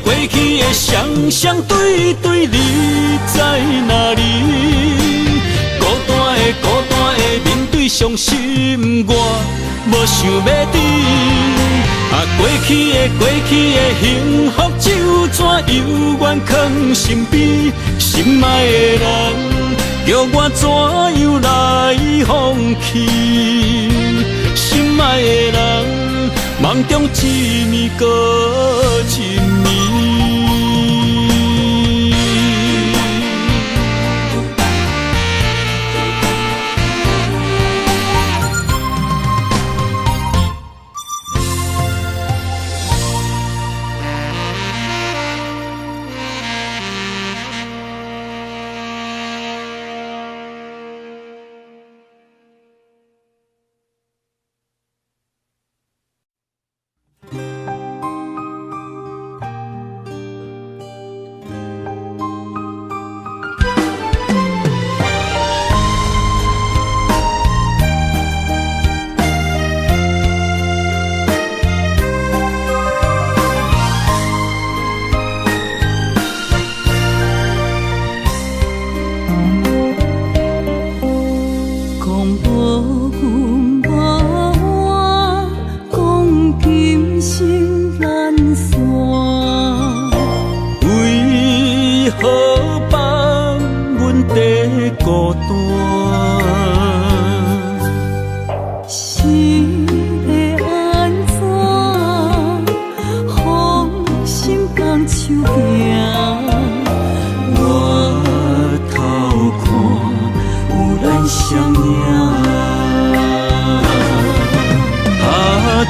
过去的双对对，你在哪里？孤单的面对伤心，我无想要你。过去的幸福就怎犹原藏身边，心爱的人，叫我怎样来放弃？心爱的人，梦中一暝搁一暝。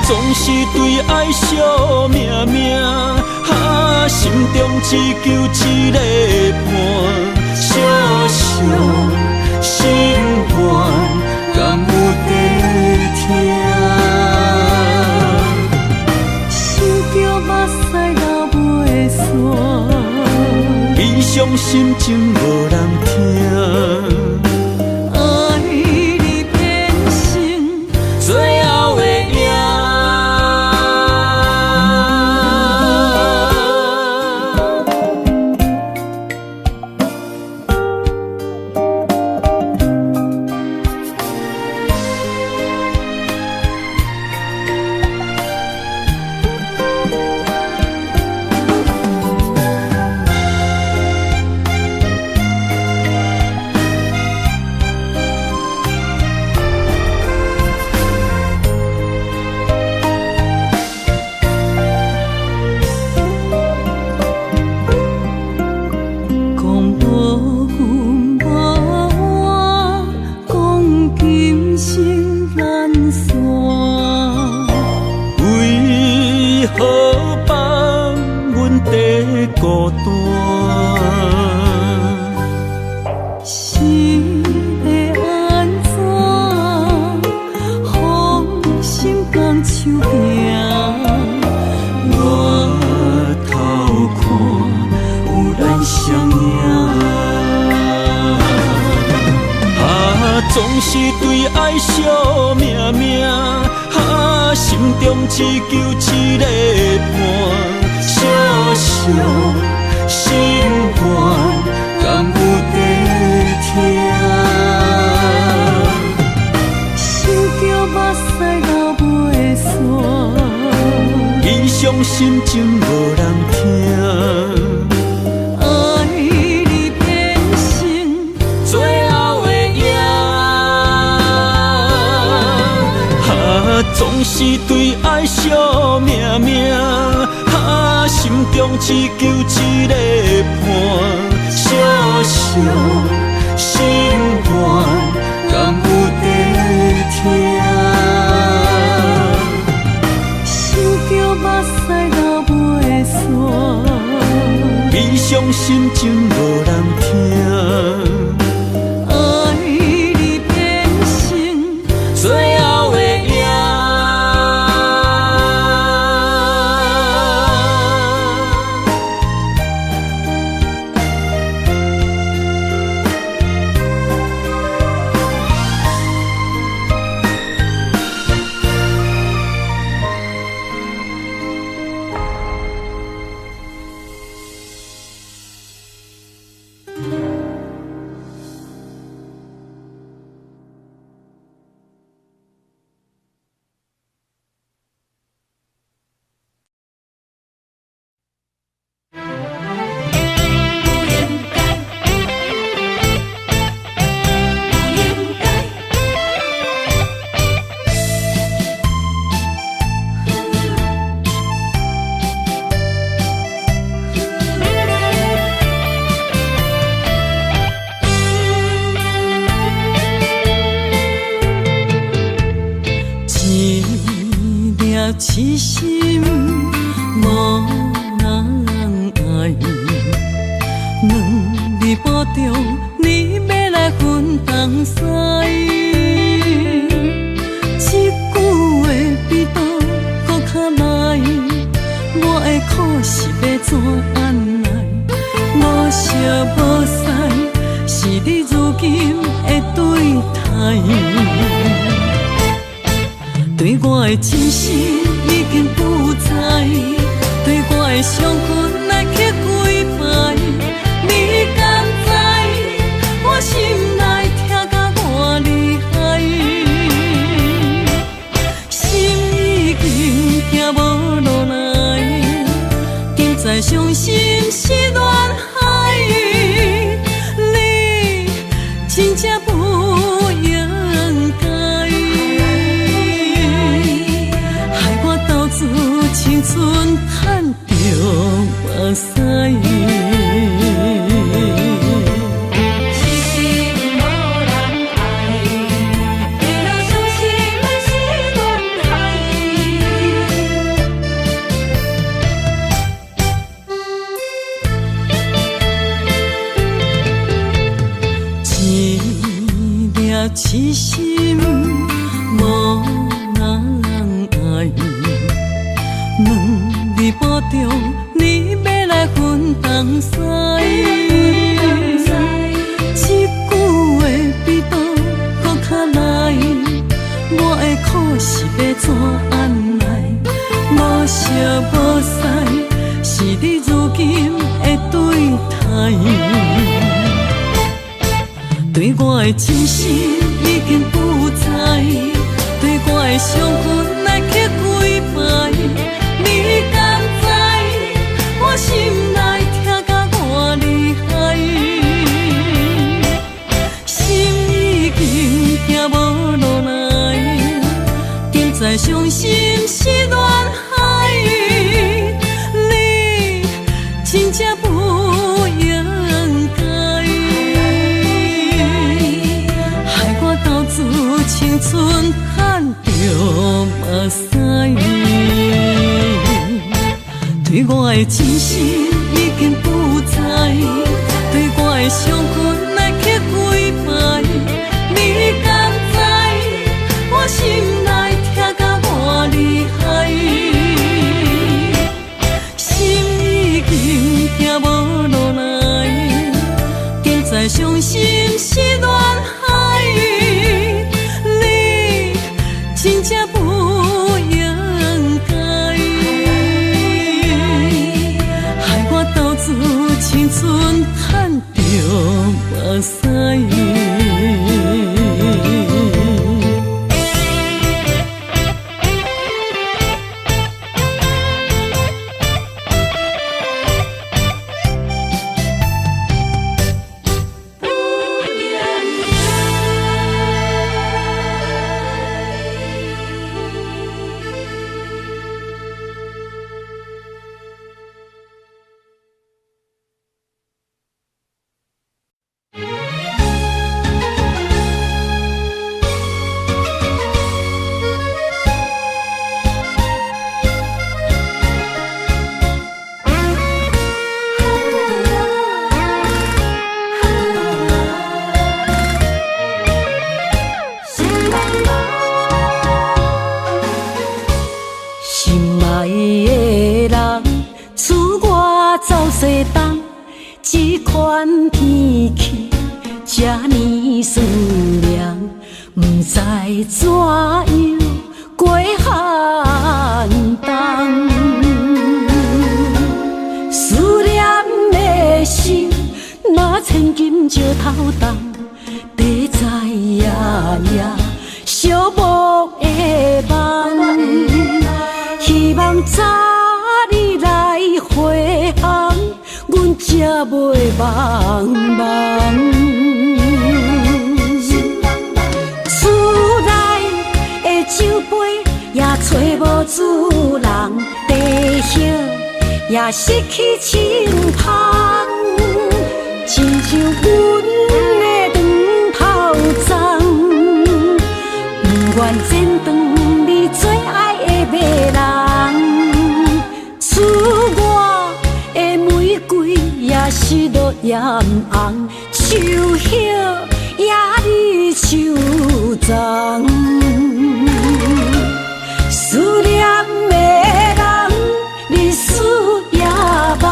总是对爱惜命命，心中只求一个伴，小小心愿，敢有地听？想着目屎流袂煞，悲伤心情无人听。是对爱惜命命，心中只求一个伴，小小心愿，敢有在听？想叫目屎流袂散，悲伤心情无人听。总是对爱惜命命，心中只求一个伴，小小心愿，敢有在听？想叫目屎流袂散，悲伤心情无人听。痴心无人爱，两字保重，你要来分东西。这句话比倒搁较来，我的苦是要怎安来？无惜无使，是你如今的对待。对我的真心已经不知，对我的伤痕来去几摆，你敢知我心内痛甲偌厉害？心已经行无路来，今再伤心是恋海，你真正不应该。青春叹着目屎，痴心无人爱，为了伤心的是恋海。一粒痴心无人爱。两字保重，你要来分东西。这句话比倒搁较来，我的苦是要怎安来？无惜无使，是你如今的对待。对我的真心已经不知，对我的伤痕来去几摆。你敢知我心内痛甲偌厉害？心已经行无路来，今再伤心是恋海，你真正不应该，害我斗自青春叹着目屎。对我的真心已经不知，对我的伤痕来去几摆，你敢知我心内痛甲偌厉害？心已经行无路来，今再伤心是恋海，真正不应该，害我斗志青春赚着目屎。这款天气这呢酸凉，不知怎样过寒冬。思念的心，若千金石头重，地在夜夜寂寞的梦。希望早日来回航，阮才袂茫茫。厝内的酒杯也找无主人，地叶也失去清芳，亲像阮的长头鬃，不愿剪断你最爱的马人。厝外的玫瑰也是落艳红，树叶也离树丛。思念的人，日思夜梦，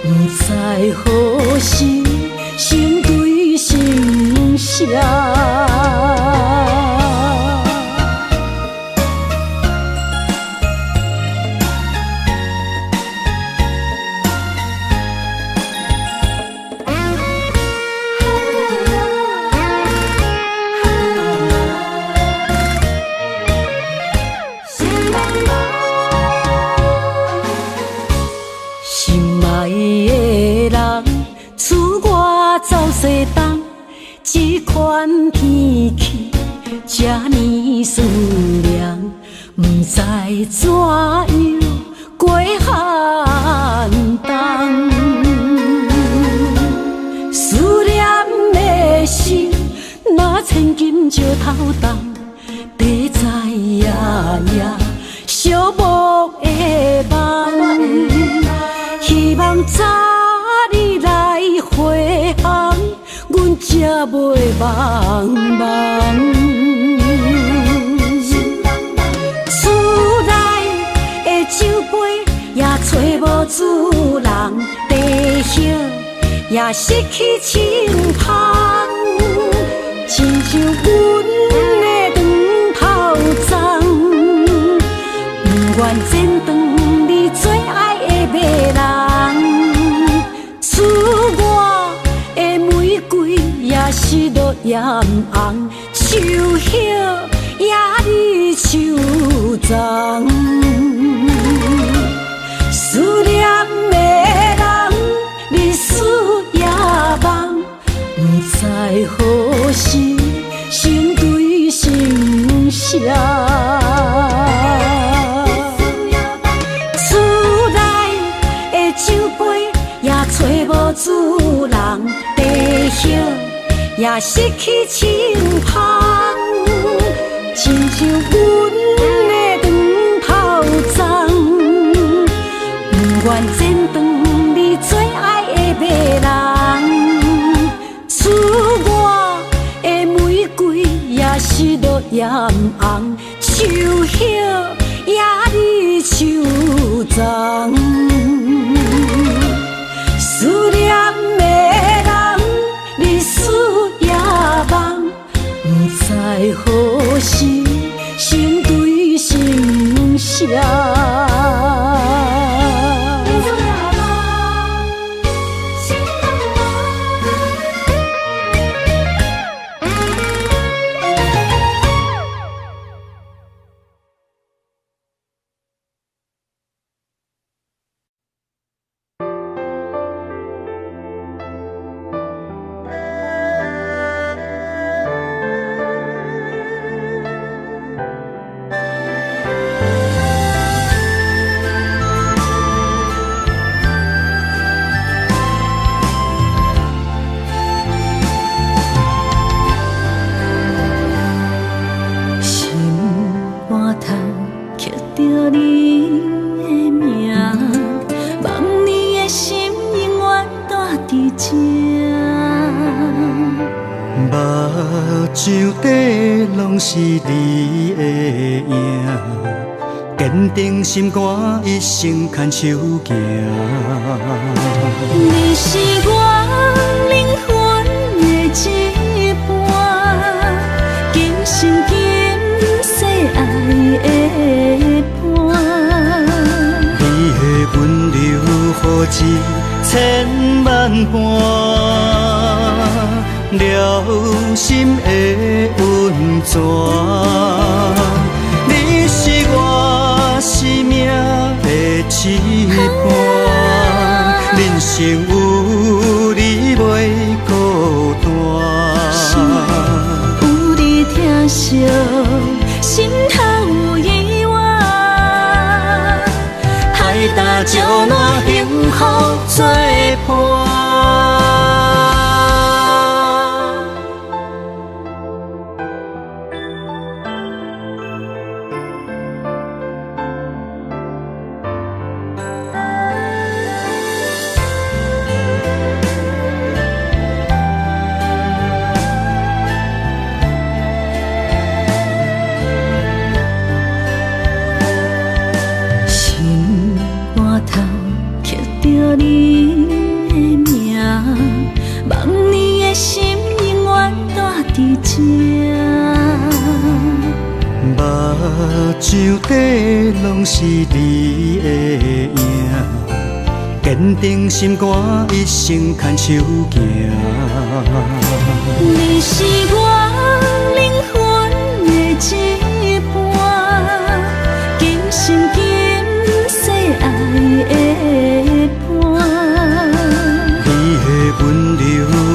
不知何时心对心声。走西东，这款天气这呢酸凉，不知怎样过寒冬。思念的心，若千金石头重，地在夜夜寂寞的梦。希望早日来回航，阮才袂茫茫。厝内的酒杯也找无主人，地叶也失去清芳，亲像阮的长头鬃，不愿剪断你最爱的马人。厝外的玫瑰也是落艳红，树叶也离树丛。思念的人，日思夜梦，不知何时心对心声。找无主人，地叶也失去清芳，亲像阮的长头鬃，不愿剪断你最爱的马人。厝外的玫瑰也是落艳红，树叶也离树丛。思念的人，日思夜梦，不知何时心声。是你的影，坚定心肝，一生牵手行。你是我灵魂的一半，今生今世爱的伴。你的温柔好似千万般。了心的温泉，你是我生命的翅膀，人生有你袂孤单。有你疼惜，心头有意外，海大石烂，幸福作伴。目睭底拢是你的影，坚定心肝，一生牵手行。你是我灵魂的一半，今生今世爱的伴。你的温柔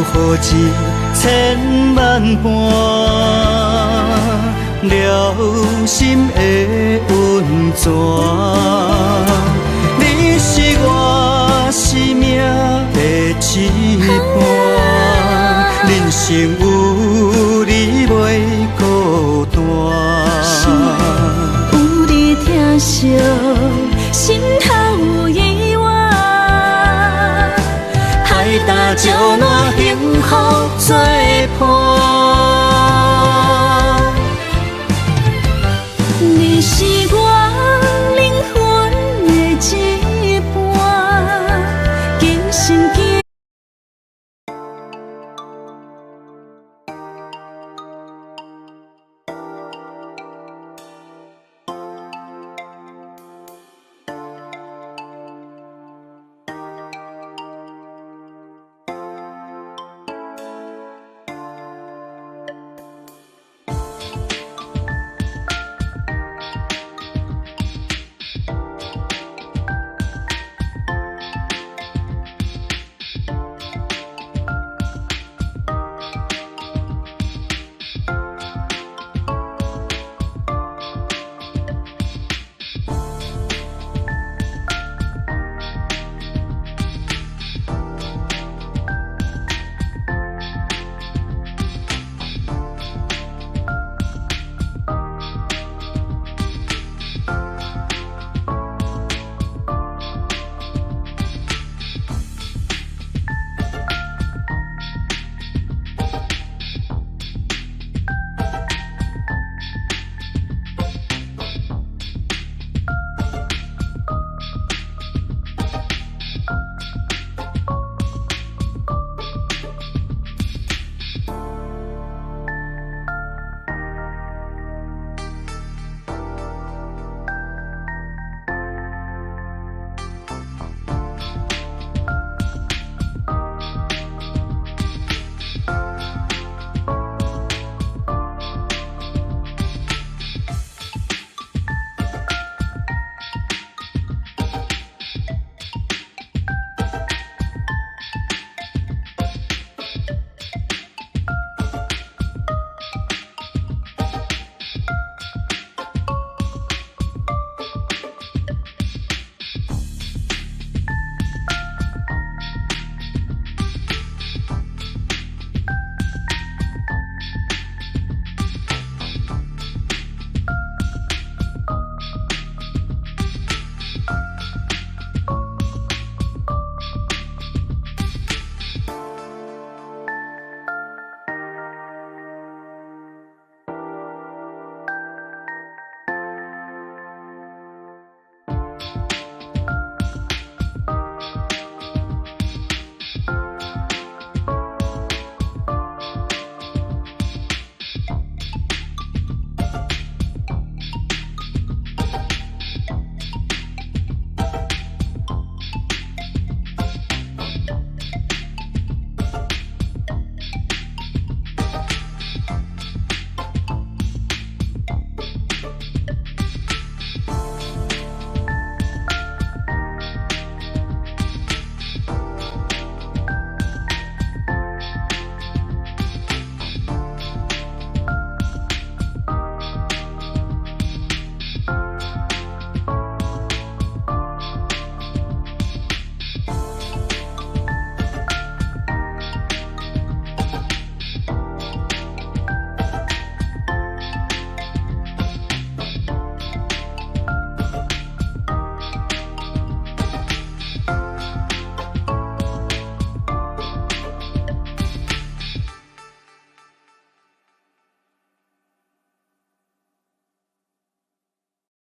好似千万般。了心的温泉，你是我生命的翅膀，人生有你袂孤单。有你疼惜，心头有意外，海大石烂，幸福作伴。你是